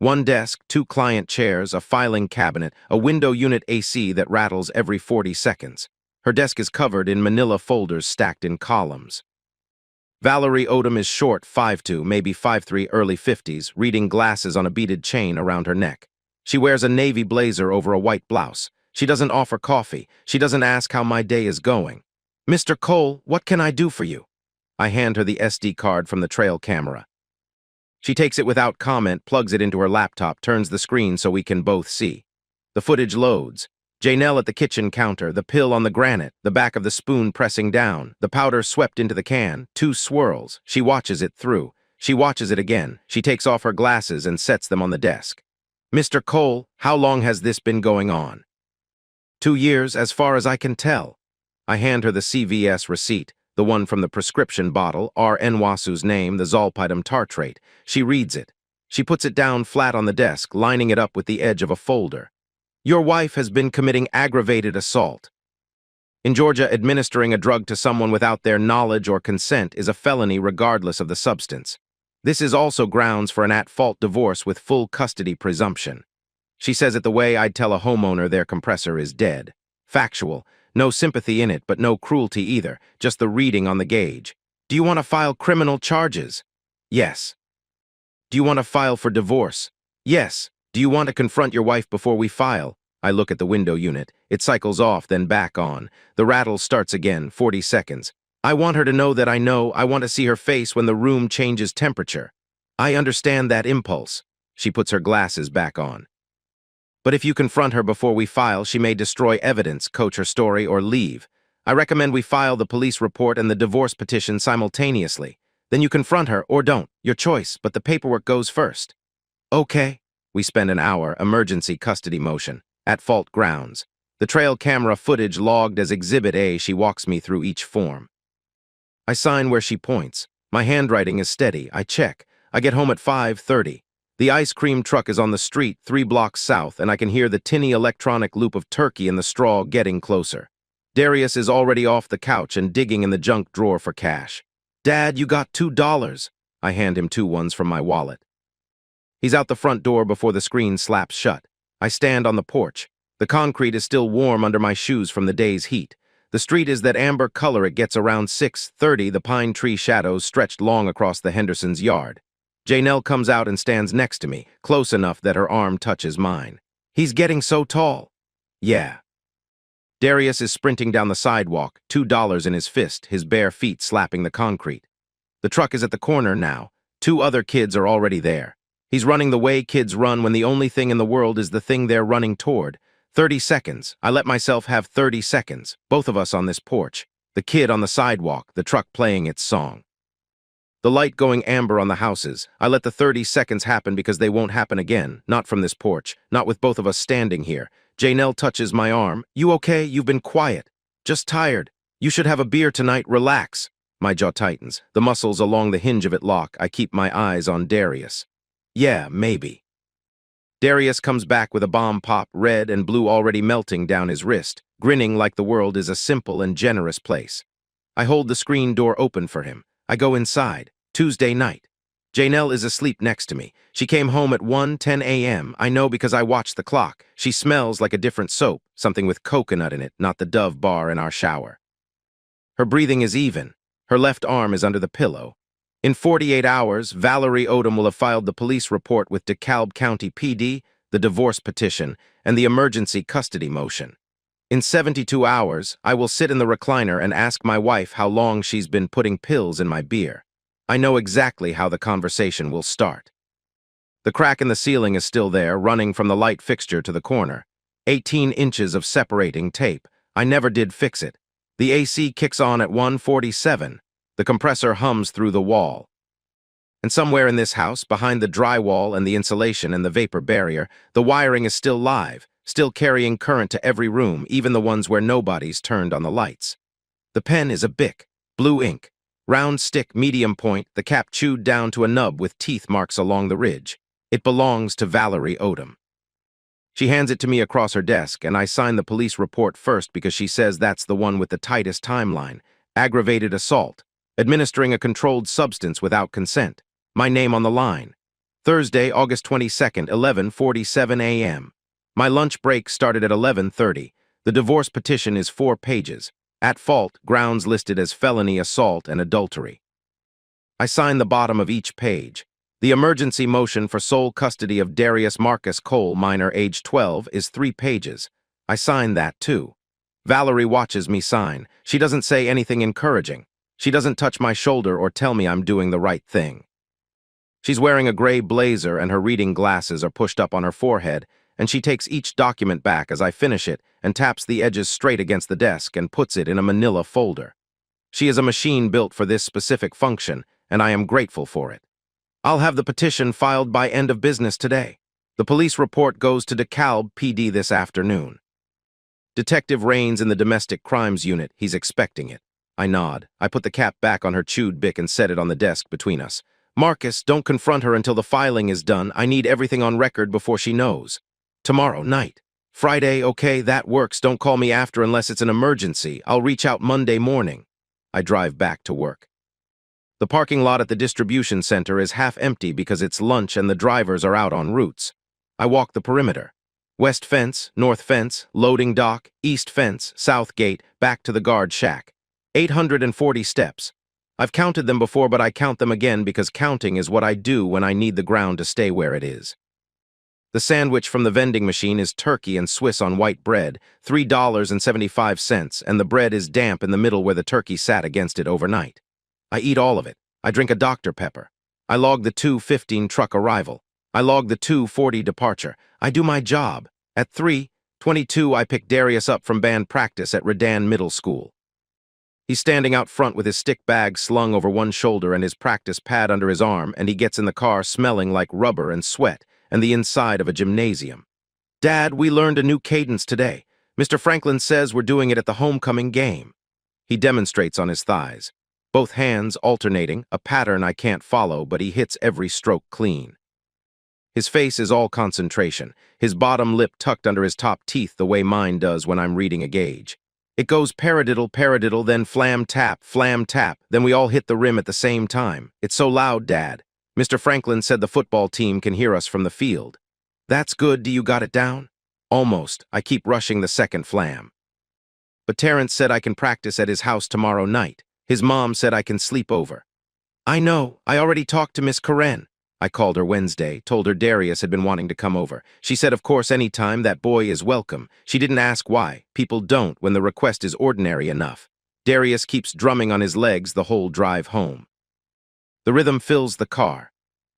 1 desk, 2 client chairs, a filing cabinet, a window unit AC that rattles every 40 seconds. Her desk is covered in manila folders stacked in columns. Valerie Odom is short, 5'2", maybe 5'3", early 50s, reading glasses on a beaded chain around her neck. She wears a navy blazer over a white blouse. She doesn't offer coffee. She doesn't ask how my day is going. "Mr. Cole, what can I do for you?" I hand her the SD card from the trail camera. She takes it without comment, plugs it into her laptop, turns the screen so we can both see. The footage loads. Janelle at the kitchen counter, the pill on the granite, the back of the spoon pressing down, the powder swept into the can, 2 swirls. She watches it through. She watches it again. She takes off her glasses and sets them on the desk. "Mr. Cole, how long has this been going on?" 2 years, as far as I can tell. I hand her the CVS receipt. the one from the prescription bottle, R. Nwasu's name, the zolpidem tartrate. She reads it. She puts it down flat on the desk, lining it up with the edge of a folder. Your wife has been committing aggravated assault. In Georgia, administering a drug to someone without their knowledge or consent is a felony regardless of the substance. This is also grounds for an at-fault divorce with full custody presumption. She says it the way I'd tell a homeowner their compressor is dead. Factual. No sympathy in it, but no cruelty either, just the reading on the gauge. Do you want to file criminal charges? Yes. Do you want to file for divorce? Yes. Do you want to confront your wife before we file? I look at the window unit. It cycles off, then back on. The rattle starts again, 40 seconds. I want her to know that I know. I want to see her face when the room changes temperature. I understand that impulse. She puts her glasses back on. But if you confront her before we file, she may destroy evidence, coach her story, or leave. I recommend we file the police report and the divorce petition simultaneously. Then you confront her, or don't. Your choice, but the paperwork goes first. Okay. We spend an hour, emergency custody motion, at fault grounds. The trail camera footage logged as Exhibit A. She walks me through each form. I sign where she points. My handwriting is steady. I check. I get home at 5:30. The ice cream truck is on the street 3 blocks south, and I can hear the tinny electronic loop of turkey in the straw getting closer. Darius is already off the couch and digging in the junk drawer for cash. Dad, you got $2. I hand him 2 ones from my wallet. He's out the front door before the screen slaps shut. I stand on the porch. The concrete is still warm under my shoes from the day's heat. The street is that amber color it gets around 6:30. The pine tree shadows stretched long across the Hendersons' yard. Janelle comes out and stands next to me, close enough that her arm touches mine. He's getting so tall. Yeah. Darius is sprinting down the sidewalk, $2 in his fist, his bare feet slapping the concrete. The truck is at the corner now. 2 other kids are already there. He's running the way kids run when the only thing in the world is the thing they're running toward. 30 seconds. I let myself have 30 seconds, both of us on this porch. The kid on the sidewalk, the truck playing its song. The light going amber on the houses. I let the 30 seconds happen because they won't happen again, not from this porch, not with both of us standing here. Janelle touches my arm. You okay? You've been quiet. Just tired. You should have a beer tonight. Relax. My jaw tightens. The muscles along the hinge of it lock. I keep my eyes on Darius. Yeah, maybe. Darius comes back with a bomb pop, red and blue already melting down his wrist, grinning like the world is a simple and generous place. I hold the screen door open for him. I go inside. Tuesday night. Janelle is asleep next to me. She came home at 1:10 a.m. I know because I watched the clock. She smells like a different soap, something with coconut in it, not the Dove bar in our shower. Her breathing is even. Her left arm is under the pillow. In 48 hours, Valerie Odom will have filed the police report with DeKalb County PD, the divorce petition, and the emergency custody motion. In 72 hours, I will sit in the recliner and ask my wife how long she's been putting pills in my beer. I know exactly how the conversation will start. The crack in the ceiling is still there, running from the light fixture to the corner. 18 inches of separating tape. I never did fix it. The AC kicks on at 1:47. The compressor hums through the wall. And somewhere in this house, behind the drywall and the insulation and the vapor barrier, the wiring is still live, still carrying current to every room, even the ones where nobody's turned on the lights. The pen is a Bic, blue ink. Round stick, medium point, the cap chewed down to a nub with teeth marks along the ridge. It belongs to Valerie Odom. She hands it to me across her desk, and I sign the police report first because she says that's the one with the tightest timeline. Aggravated assault. Administering a controlled substance without consent. My name on the line. Thursday, August 22nd, 11:47 a.m. My lunch break started at 11:30. The divorce petition is 4 pages. At fault, grounds listed as felony assault and adultery. I sign the bottom of each page. The emergency motion for sole custody of Darius Marcus Cole, minor age 12, is 3 pages. I sign that too. Valerie watches me sign. She doesn't say anything encouraging. She doesn't touch my shoulder or tell me I'm doing the right thing. She's wearing a gray blazer and her reading glasses are pushed up on her forehead, and she takes each document back as I finish it and taps the edges straight against the desk and puts it in a manila folder. She is a machine built for this specific function, and I am grateful for it. I'll have the petition filed by end of business today. The police report goes to DeKalb PD this afternoon. Detective Raines in the domestic crimes unit. He's expecting it. I nod. I put the cap back on her chewed bic and set it on the desk between us. Marcus, don't confront her until the filing is done. I need everything on record before she knows. Tomorrow night. Friday, okay, that works. Don't call me after unless it's an emergency. I'll reach out Monday morning. I drive back to work. The parking lot at the distribution center is half empty because it's lunch and the drivers are out on routes. I walk the perimeter. West fence, north fence, loading dock, east fence, south gate, back to the guard shack. 840 steps. I've counted them before, but I count them again because counting is what I do when I need the ground to stay where it is. The sandwich from the vending machine is turkey and Swiss on white bread, $3.75, and the bread is damp in the middle where the turkey sat against it overnight. I eat all of it. I drink a Dr. Pepper. I log the 2:15 truck arrival. I log the 2:40 departure. I do my job. At 3:22, I pick Darius up from band practice at Redan Middle School. He's standing out front with his stick bag slung over one shoulder and his practice pad under his arm, and he gets in the car smelling like rubber and sweat and the inside of a gymnasium. Dad, we learned a new cadence today. Mr. Franklin says we're doing it at the homecoming game. He demonstrates on his thighs, both hands alternating, a pattern I can't follow, but he hits every stroke clean. His face is all concentration, his bottom lip tucked under his top teeth the way mine does when I'm reading a gauge. It goes paradiddle, paradiddle, then flam tap, then we all hit the rim at the same time. It's so loud, Dad. Mr. Franklin said the football team can hear us from the field. That's good, do you got it down? Almost. I keep rushing the second flam. But Terrence said I can practice at his house tomorrow night. His mom said I can sleep over. I know, I already talked to Miss Karen. I called her Wednesday, told her Darius had been wanting to come over. She said of course anytime that boy is welcome. She didn't ask why. People don't when the request is ordinary enough. Darius keeps drumming on his legs the whole drive home. The rhythm fills the car.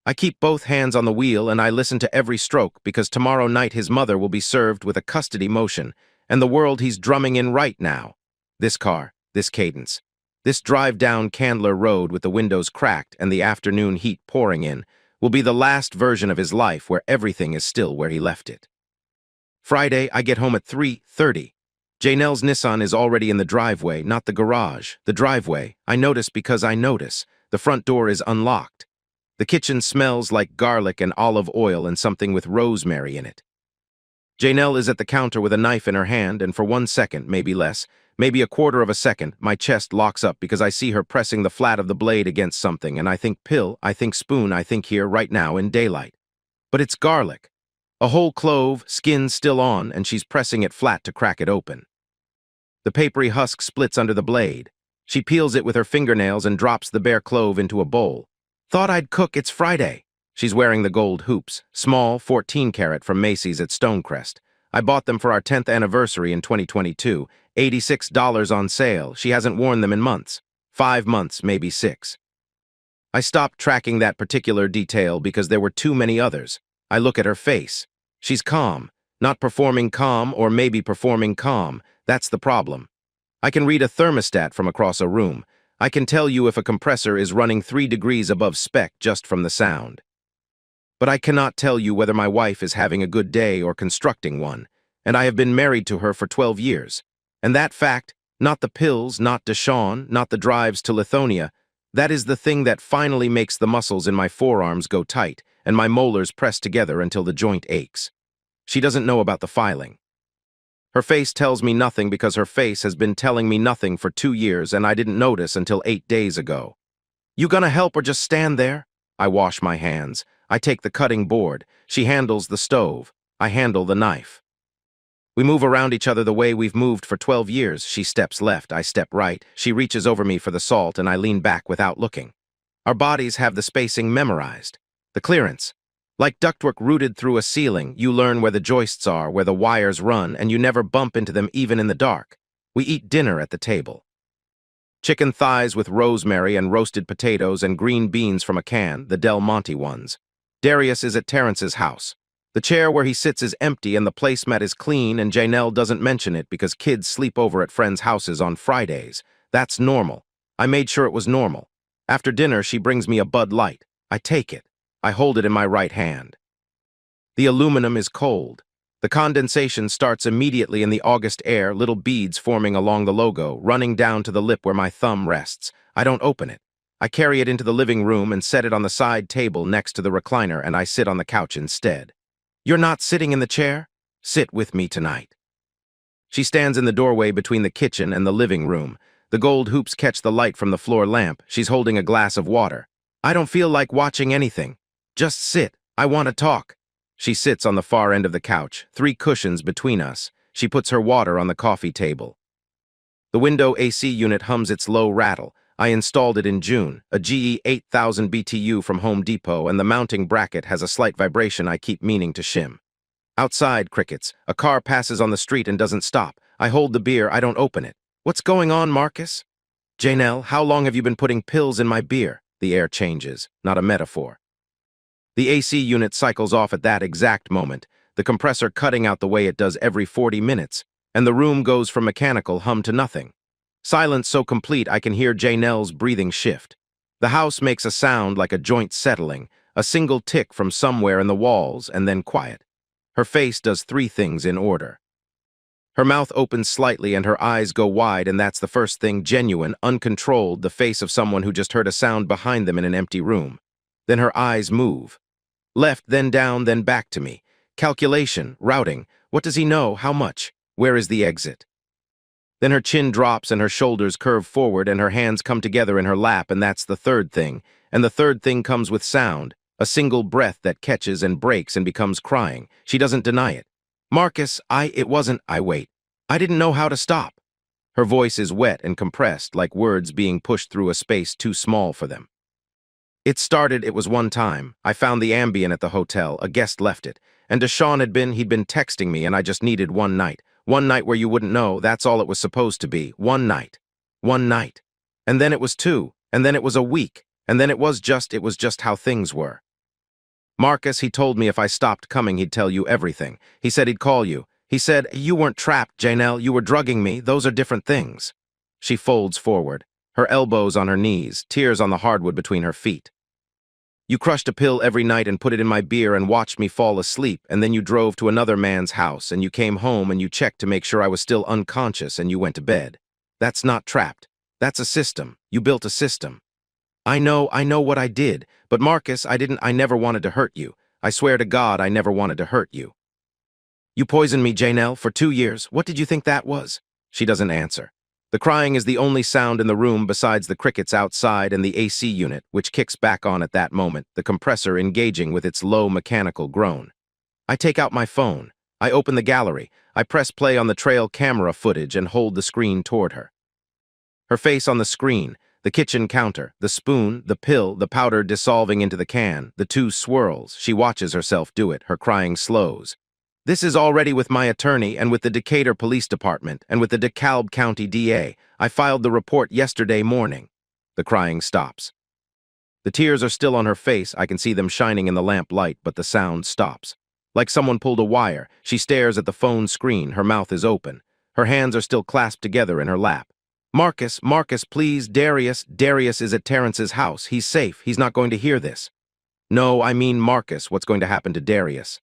I keep both hands on the wheel and I listen to every stroke because tomorrow night his mother will be served with a custody motion and the world he's drumming in right now. This car, this cadence, this drive down Candler Road with the windows cracked and the afternoon heat pouring in will be the last version of his life where everything is still where he left it. Friday, I get home at 3:30. Janelle's Nissan is already in the driveway, not the garage. The driveway, I notice because I notice. The front door is unlocked. The kitchen smells like garlic and olive oil and something with rosemary in it. Janelle is at the counter with a knife in her hand, and for 1 second, maybe less, maybe a quarter of a second, my chest locks up because I see her pressing the flat of the blade against something, and I think pill, I think spoon, I think here, right now, in daylight. But it's garlic. A whole clove, skin still on, and she's pressing it flat to crack it open. The papery husk splits under the blade. She peels it with her fingernails and drops the bare clove into a bowl. Thought I'd cook, it's Friday. She's wearing the gold hoops, small, 14-carat from Macy's at Stonecrest. I bought them for our 10th anniversary in 2022, $86 on sale. She hasn't worn them in months. 5 months, maybe 6. I stopped tracking that particular detail because there were too many others. I look at her face. She's calm, not performing calm or maybe performing calm. That's the problem. I can read a thermostat from across a room. I can tell you if a compressor is running 3 degrees above spec just from the sound. But I cannot tell you whether my wife is having a good day or constructing one, and I have been married to her for 12 years. And that fact, not the pills, not Deshawn, not the drives to Lithonia, that is the thing that finally makes the muscles in my forearms go tight and my molars press together until the joint aches. She doesn't know about the filing. Her face tells me nothing because her face has been telling me nothing for 2 years and I didn't notice until 8 days ago. You gonna help or just stand there? I wash my hands. I take the cutting board. She handles the stove. I handle the knife. We move around each other the way we've moved for 12 years. She steps left, I step right. She reaches over me for the salt and I lean back without looking. Our bodies have the spacing memorized. The clearance. Like ductwork rooted through a ceiling, you learn where the joists are, where the wires run, and you never bump into them even in the dark. We eat dinner at the table. Chicken thighs with rosemary and roasted potatoes and green beans from a can, the Del Monte ones. Darius is at Terrence's house. The chair where he sits is empty and the placemat is clean, and Janelle doesn't mention it because kids sleep over at friends' houses on Fridays. That's normal. I made sure it was normal. After dinner, she brings me a Bud Light. I take it. I hold it in my right hand. The aluminum is cold. The condensation starts immediately in the August air, little beads forming along the logo, running down to the lip where my thumb rests. I don't open it. I carry it into the living room and set it on the side table next to the recliner, and I sit on the couch instead. "You're not sitting in the chair? Sit with me tonight." She stands in the doorway between the kitchen and the living room. The gold hoops catch the light from the floor lamp. She's holding a glass of water. "I don't feel like watching anything. Just sit. I want to talk." She sits on the far end of the couch, 3 cushions between us. She puts her water on the coffee table. The window AC unit hums its low rattle. I installed it in June, a GE 8000 BTU from Home Depot, and the mounting bracket has a slight vibration I keep meaning to shim. Outside, crickets. A car passes on the street and doesn't stop. I hold the beer. I don't open it. "What's going on, Marcus?" "Janelle, how long have you been putting pills in my beer?" The air changes, not a metaphor. The AC unit cycles off at that exact moment, the compressor cutting out the way it does every 40 minutes, and the room goes from mechanical hum to nothing. Silence so complete I can hear Janelle's breathing shift. The house makes a sound like a joint settling, a single tick from somewhere in the walls, and then quiet. Her face does 3 things in order. Her mouth opens slightly and her eyes go wide, and that's the first thing: genuine, uncontrolled, the face of someone who just heard a sound behind them in an empty room. Then her eyes move. Left, then down, then back to me. Calculation, routing. What does he know? How much? Where is the exit? Then her chin drops and her shoulders curve forward and her hands come together in her lap, and that's the third thing. And the third thing comes with sound, a single breath that catches and breaks and becomes crying. She doesn't deny it. "Marcus, it wasn't, I wait. I didn't know how to stop." Her voice is wet and compressed, like words being pushed through a space too small for them. It was one time. I found the Ambien at the hotel. A guest left it. And Deshaun he'd been texting me, and I just needed one night. One night where you wouldn't know. That's all it was supposed to be. One night. One night. And then it was 2. And then it was a week. And then it was just how things were. Marcus, he told me if I stopped coming, he'd tell you everything. He said he'd call you. He said, "You weren't trapped, Janelle. You were drugging me. Those are different things." She folds forward, her elbows on her knees, tears on the hardwood between her feet. "You crushed a pill every night and put it in my beer and watched me fall asleep, and then you drove to another man's house, and you came home and you checked to make sure I was still unconscious, and you went to bed. That's not trapped. That's a system. You built a system." I know what I did, but Marcus, I never wanted to hurt you. I swear to God, I never wanted to hurt you." "You poisoned me, Janelle, for 2 years. What did you think that was?" She doesn't answer. The crying is the only sound in the room besides the crickets outside and the AC unit, which kicks back on at that moment, the compressor engaging with its low mechanical groan. I take out my phone. I open the gallery. I press play on the trail camera footage and hold the screen toward her. Her face on the screen, the kitchen counter, the spoon, the pill, the powder dissolving into the can, the 2 swirls. She watches herself do it. Her crying slows. "This is already with my attorney and with the Decatur Police Department and with the DeKalb County DA. I filed the report yesterday morning." The crying stops. The tears are still on her face. I can see them shining in the lamp light, but the sound stops. Like someone pulled a wire, she stares at the phone screen. Her mouth is open. Her hands are still clasped together in her lap. "Marcus, please, Darius is at Terrence's house. He's safe. He's not going to hear this." "No, I mean Marcus. What's going to happen to Darius?"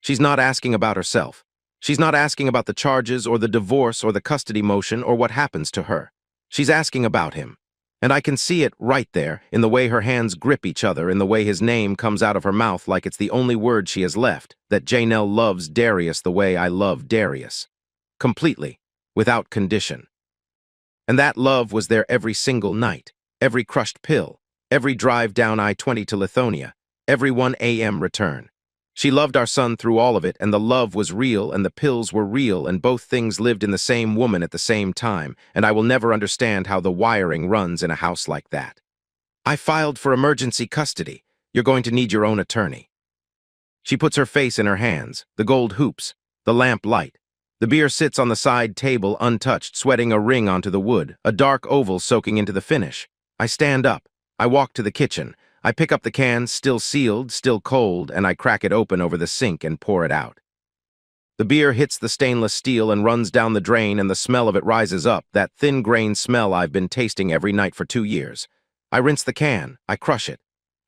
She's not asking about herself. She's not asking about the charges or the divorce or the custody motion or what happens to her. She's asking about him. And I can see it right there, in the way her hands grip each other, in the way his name comes out of her mouth like it's the only word she has left, that Janelle loves Darius the way I love Darius. Completely, without condition. And that love was there every single night, every crushed pill, every drive down I-20 to Lithonia, every 1 a.m. return. She loved our son through all of it, and the love was real, and the pills were real, and both things lived in the same woman at the same time, and I will never understand how the wiring runs in a house like that. "I filed for emergency custody. You're going to need your own attorney." She puts her face in her hands, the gold hoops, the lamp light. The beer sits on the side table untouched, sweating a ring onto the wood, a dark oval soaking into the finish. I stand up. I walk to the kitchen. I pick up the can, still sealed, still cold, and I crack it open over the sink and pour it out. The beer hits the stainless steel and runs down the drain, and the smell of it rises up, that thin-grained smell I've been tasting every night for 2 years. I rinse the can. I crush it.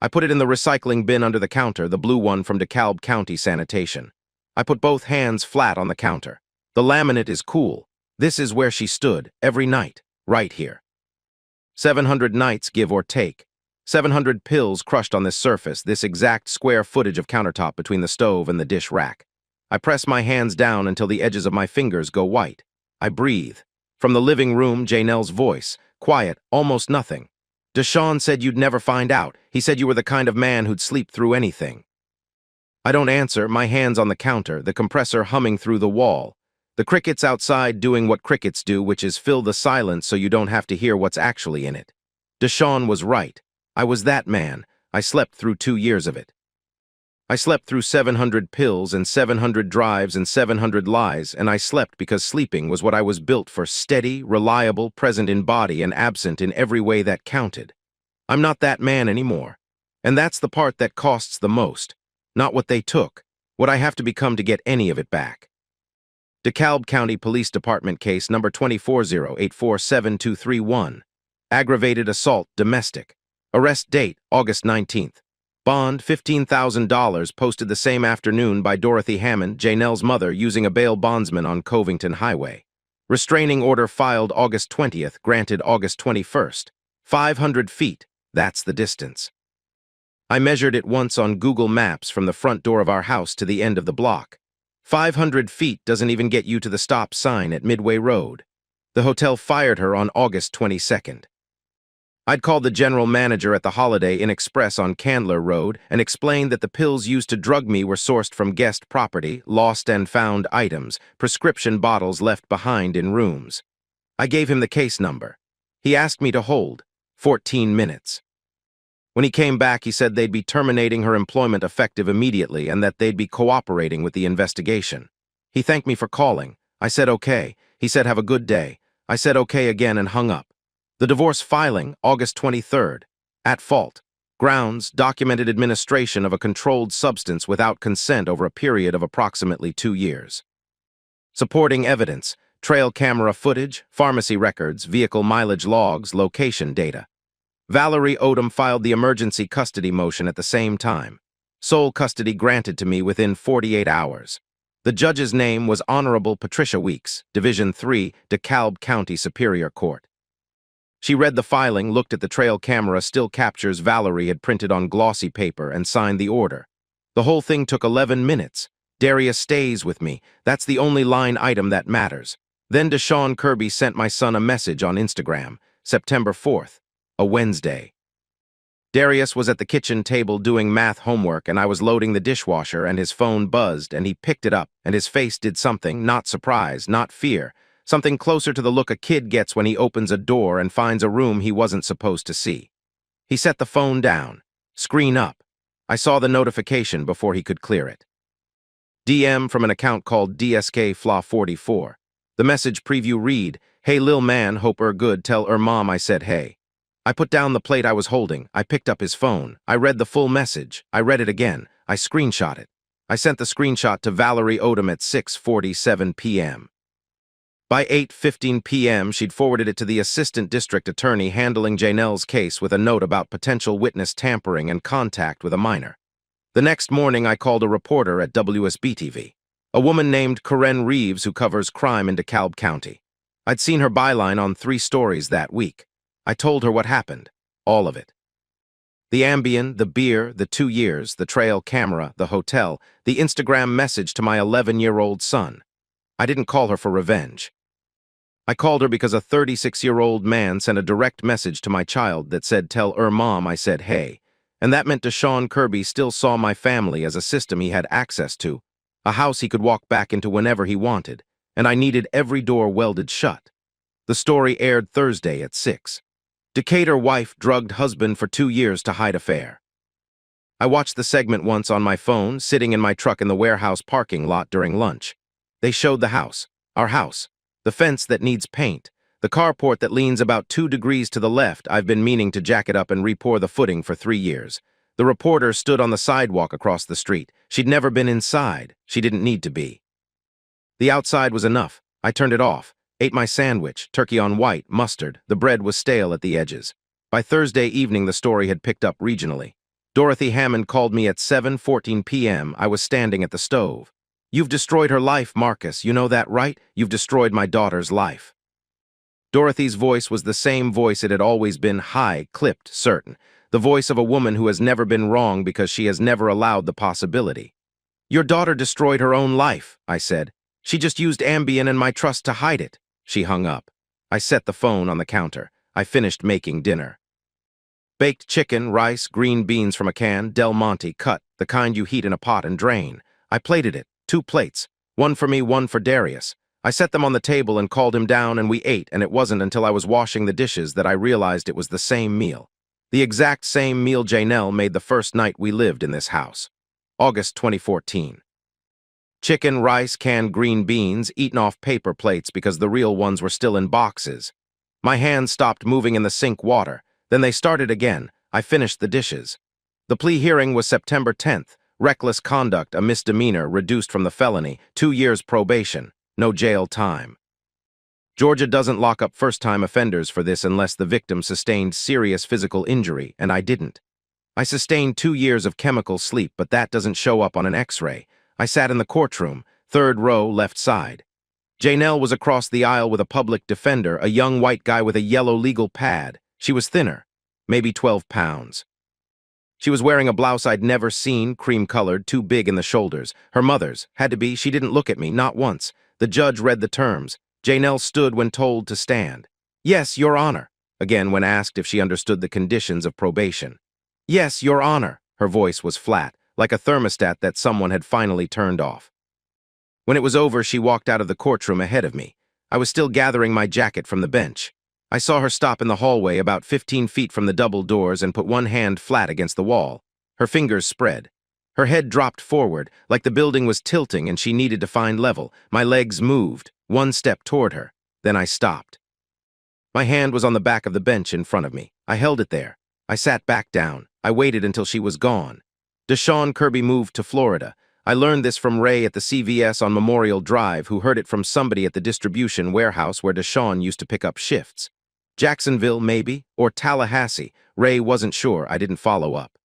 I put it in the recycling bin under the counter, the blue one from DeKalb County Sanitation. I put both hands flat on the counter. The laminate is cool. This is where she stood, every night, right here. 700 nights, give or take. 700 pills crushed on this surface, this exact square footage of countertop between the stove and the dish rack. I press my hands down until the edges of my fingers go white. I breathe. From the living room, Janelle's voice, quiet, almost nothing. Deshaun said you'd never find out. He said you were the kind of man who'd sleep through anything. I don't answer, my hands on the counter, the compressor humming through the wall. The crickets outside doing what crickets do, which is fill the silence so you don't have to hear what's actually in it. Deshaun was right. I was that man. I slept through 2 years of it. I slept through 700 pills and 700 drives and 700 lies, and I slept because sleeping was what I was built for, steady, reliable, present in body and absent in every way that counted. I'm not that man anymore. And that's the part that costs the most. Not what they took, what I have to become to get any of it back. DeKalb County Police Department case number 240847231. Aggravated assault, domestic. Arrest date, August 19th. Bond, $15,000, posted the same afternoon by Dorothy Hammond, Janelle's mother, using a bail bondsman on Covington Highway. Restraining order filed August 20th, granted August 21st. 500 feet, that's the distance. I measured it once on Google Maps from the front door of our house to the end of the block. 500 feet doesn't even get you to the stop sign at Midway Road. The hotel fired her on August 22nd. I'd called the general manager at the Holiday Inn Express on Candler Road and explained that the pills used to drug me were sourced from guest property, lost and found items, prescription bottles left behind in rooms. I gave him the case number. He asked me to hold 14 minutes. When he came back, he said they'd be terminating her employment effective immediately and that they'd be cooperating with the investigation. He thanked me for calling. I said okay. He said have a good day. I said okay again and hung up. The divorce filing, August 23rd. At fault. Grounds, documented administration of a controlled substance without consent over a period of approximately 2 years. Supporting evidence, trail camera footage, pharmacy records, vehicle mileage logs, location data. Valerie Odom filed the emergency custody motion at the same time. Sole custody granted to me within 48 hours. The judge's name was Honorable Patricia Weeks, Division 3, DeKalb County Superior Court. She read the filing, looked at the trail camera still captures Valerie had printed on glossy paper, and signed the order. The whole thing took 11 minutes. Darius stays with me. That's the only line item that matters. Then Deshaun Kirby sent my son a message on Instagram, September 4th, a Wednesday. Darius was at the kitchen table doing math homework, and I was loading the dishwasher, and his phone buzzed, and he picked it up, and his face did something, not surprise, not fear, something closer to the look a kid gets when he opens a door and finds a room he wasn't supposed to see. He set the phone down. Screen up. I saw the notification before he could clear it. DM from an account called DSK-Flaw44. The message preview read, "Hey lil man, hope good, tell mom I said hey." I put down the plate I was holding. I picked up his phone. I read the full message. I read it again. I screenshot it. I sent the screenshot to Valerie Odom at 6:47 p.m. By 8:15 p.m., she'd forwarded it to the assistant district attorney handling Janelle's case with a note about potential witness tampering and contact with a minor. The next morning, I called a reporter at WSB-TV, a woman named Corinne Reeves who covers crime in DeKalb County. I'd seen her byline on 3 stories that week. I told her what happened, all of it. The Ambien, the beer, the 2 years, the trail camera, the hotel, the Instagram message to my 11-year-old son. I didn't call her for revenge. I called her because a 36-year-old man sent a direct message to my child that said, "Tell mom I said hey." And that meant Deshaun Kirby still saw my family as a system he had access to, a house he could walk back into whenever he wanted, and I needed every door welded shut. The story aired Thursday at 6. Decatur wife drugged husband for 2 years to hide affair. I watched the segment once on my phone, sitting in my truck in the warehouse parking lot during lunch. They showed the house, our house. The fence that needs paint, the carport that leans about 2 degrees to the left. I've been meaning to jack it up and re-pour the footing for 3 years. The reporter stood on the sidewalk across the street. She'd never been inside. She didn't need to be. The outside was enough. I turned it off, ate my sandwich, turkey on white, mustard. The bread was stale at the edges. By Thursday evening, the story had picked up regionally. Dorothy Hammond called me at 7:14 p.m. I was standing at the stove. You've destroyed her life, Marcus. You know that, right? You've destroyed my daughter's life. Dorothy's voice was the same voice it had always been, high, clipped, certain. The voice of a woman who has never been wrong because she has never allowed the possibility. Your daughter destroyed her own life, I said. She just used Ambien and my trust to hide it. She hung up. I set the phone on the counter. I finished making dinner. Baked chicken, rice, green beans from a can, Del Monte, cut, the kind you heat in a pot and drain. I plated it, 2 plates, one for me, one for Darius. I set them on the table and called him down and we ate, and it wasn't until I was washing the dishes that I realized it was the same meal. The exact same meal Janelle made the first night we lived in this house. August 2014. Chicken, rice, canned green beans, eaten off paper plates because the real ones were still in boxes. My hands stopped moving in the sink water. Then they started again. I finished the dishes. The plea hearing was September 10th. Reckless conduct, a misdemeanor, reduced from the felony, 2 years probation, no jail time. Georgia doesn't lock up first-time offenders for this unless the victim sustained serious physical injury, and I didn't. I sustained 2 years of chemical sleep, but that doesn't show up on an x-ray. I sat in the courtroom, 3rd row, left side. Janelle was across the aisle with a public defender, a young white guy with a yellow legal pad. She was thinner, maybe 12 pounds. She was wearing a blouse I'd never seen, cream-colored, too big in the shoulders. Her mother's. Had to be. She didn't look at me, not once. The judge read the terms. Janelle stood when told to stand. Yes, Your Honor, again when asked if she understood the conditions of probation. Yes, Your Honor. Her voice was flat, like a thermostat that someone had finally turned off. When it was over, she walked out of the courtroom ahead of me. I was still gathering my jacket from the bench. I saw her stop in the hallway about 15 feet from the double doors and put one hand flat against the wall. Her fingers spread. Her head dropped forward, like the building was tilting and she needed to find level. My legs moved, 1 step toward her. Then I stopped. My hand was on the back of the bench in front of me. I held it there. I sat back down. I waited until she was gone. Deshaun Kirby moved to Florida. I learned this from Ray at the CVS on Memorial Drive, who heard it from somebody at the distribution warehouse where Deshaun used to pick up shifts. Jacksonville, maybe, or Tallahassee. Ray wasn't sure. I didn't follow up.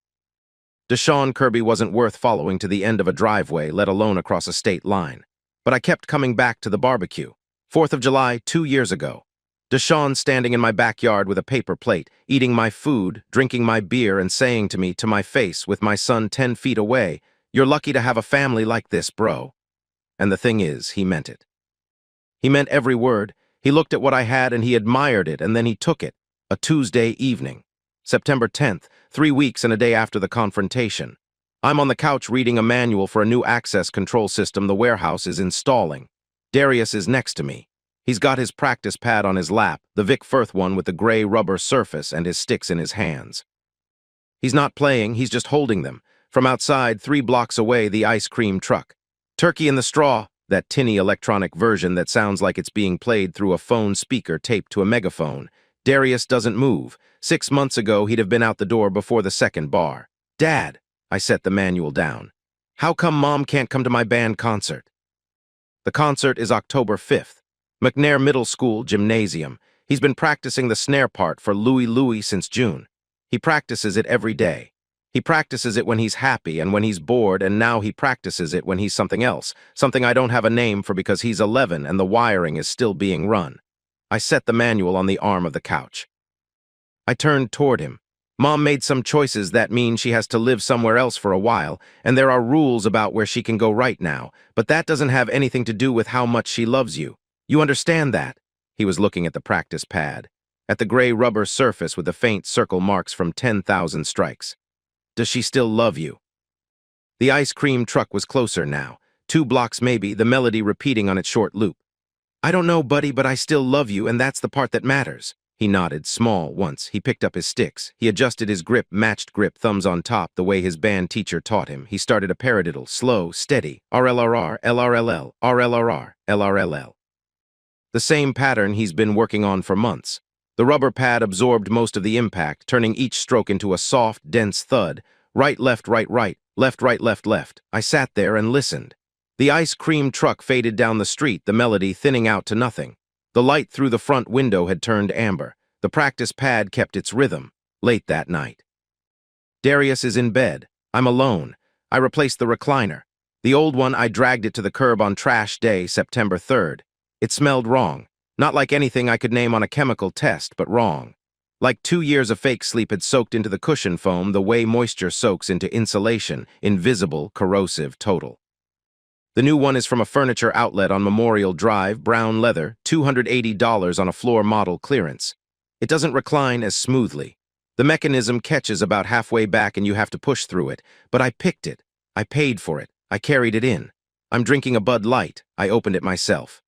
Deshaun Kirby wasn't worth following to the end of a driveway, let alone across a state line. But I kept coming back to the barbecue. 4th of July, 2 years ago. Deshaun standing in my backyard with a paper plate, eating my food, drinking my beer, and saying to me, to my face, with my son 10 feet away, "You're lucky to have a family like this, bro." And the thing is, he meant it. He meant every word. He looked at what I had and he admired it, and then he took it. A Tuesday evening. September 10th, 3 weeks and a day after the confrontation. I'm on the couch reading a manual for a new access control system the warehouse is installing. Darius is next to me. He's got his practice pad on his lap, the Vic Firth one with the gray rubber surface, and his sticks in his hands. He's not playing, he's just holding them. From outside, 3 blocks away, the ice cream truck. Turkey in the Straw, that tinny electronic version that sounds like it's being played through a phone speaker taped to a megaphone. Darius doesn't move. 6 months ago, he'd have been out the door before the second bar. Dad, I set the manual down. How come Mom can't come to my band concert? The concert is October 5th. McNair Middle School Gymnasium. He's been practicing the snare part for Louie Louie since June. He practices it every day. He practices it when he's happy and when he's bored, and now he practices it when he's something else, something I don't have a name for because he's 11 and the wiring is still being run. I set the manual on the arm of the couch. I turned toward him. Mom made some choices that mean she has to live somewhere else for a while, and there are rules about where she can go right now, but that doesn't have anything to do with how much she loves you. You understand that? He was looking at the practice pad, at the gray rubber surface with the faint circle marks from 10,000 strikes. Does she still love you? The ice cream truck was closer now, 2 blocks maybe, the melody repeating on its short loop. I don't know, buddy, but I still love you, and that's the part that matters. He nodded, small, once. He picked up his sticks. He adjusted his grip, matched grip, thumbs on top, the way his band teacher taught him. He started a paradiddle, slow, steady, RLRR, LRLL, RLRR, LRLL. The same pattern he's been working on for months. The rubber pad absorbed most of the impact, turning each stroke into a soft, dense thud. Right, left, right, right, left, right, left, left. I sat there and listened. The ice cream truck faded down the street, the melody thinning out to nothing. The light through the front window had turned amber. The practice pad kept its rhythm. Late that night. Darius is in bed. I'm alone. I replaced the recliner. The old one, I dragged it to the curb on trash day, September 3rd. It smelled wrong. Not like anything I could name on a chemical test, but wrong. Like 2 years of fake sleep had soaked into the cushion foam the way moisture soaks into insulation, invisible, corrosive, total. The new one is from a furniture outlet on Memorial Drive, brown leather, $280 on a floor model clearance. It doesn't recline as smoothly. The mechanism catches about halfway back and you have to push through it, but I picked it. I paid for it. I carried it in. I'm drinking a Bud Light. I opened it myself.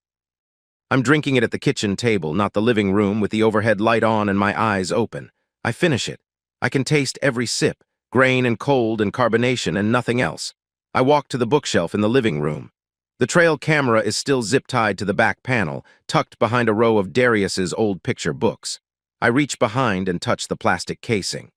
I'm drinking it at the kitchen table, not the living room, with the overhead light on and my eyes open. I finish it. I can taste every sip, grain and cold and carbonation and nothing else. I walk to the bookshelf in the living room. The trail camera is still zip-tied to the back panel, tucked behind a row of Darius's old picture books. I reach behind and touch the plastic casing.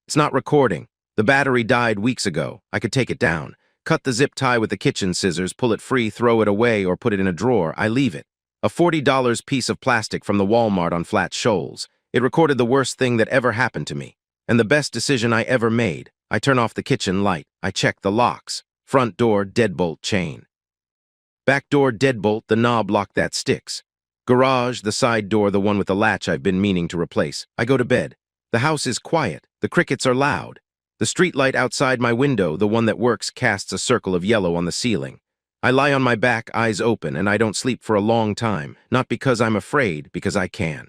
It's not recording. The battery died weeks ago. I could take it down. Cut the zip tie with the kitchen scissors, pull it free, throw it away, or put it in a drawer. I leave it. A $40 piece of plastic from the Walmart on Flat Shoals. It recorded the worst thing that ever happened to me. And the best decision I ever made. I turn off the kitchen light. I check the locks. Front door, deadbolt chain. Back door, deadbolt, the knob lock that sticks. Garage, the side door, the one with the latch I've been meaning to replace. I go to bed. The house is quiet. The crickets are loud. The street light outside my window, the one that works, casts a circle of yellow on the ceiling. I lie on my back, eyes open, and I don't sleep for a long time, not because I'm afraid, because I can.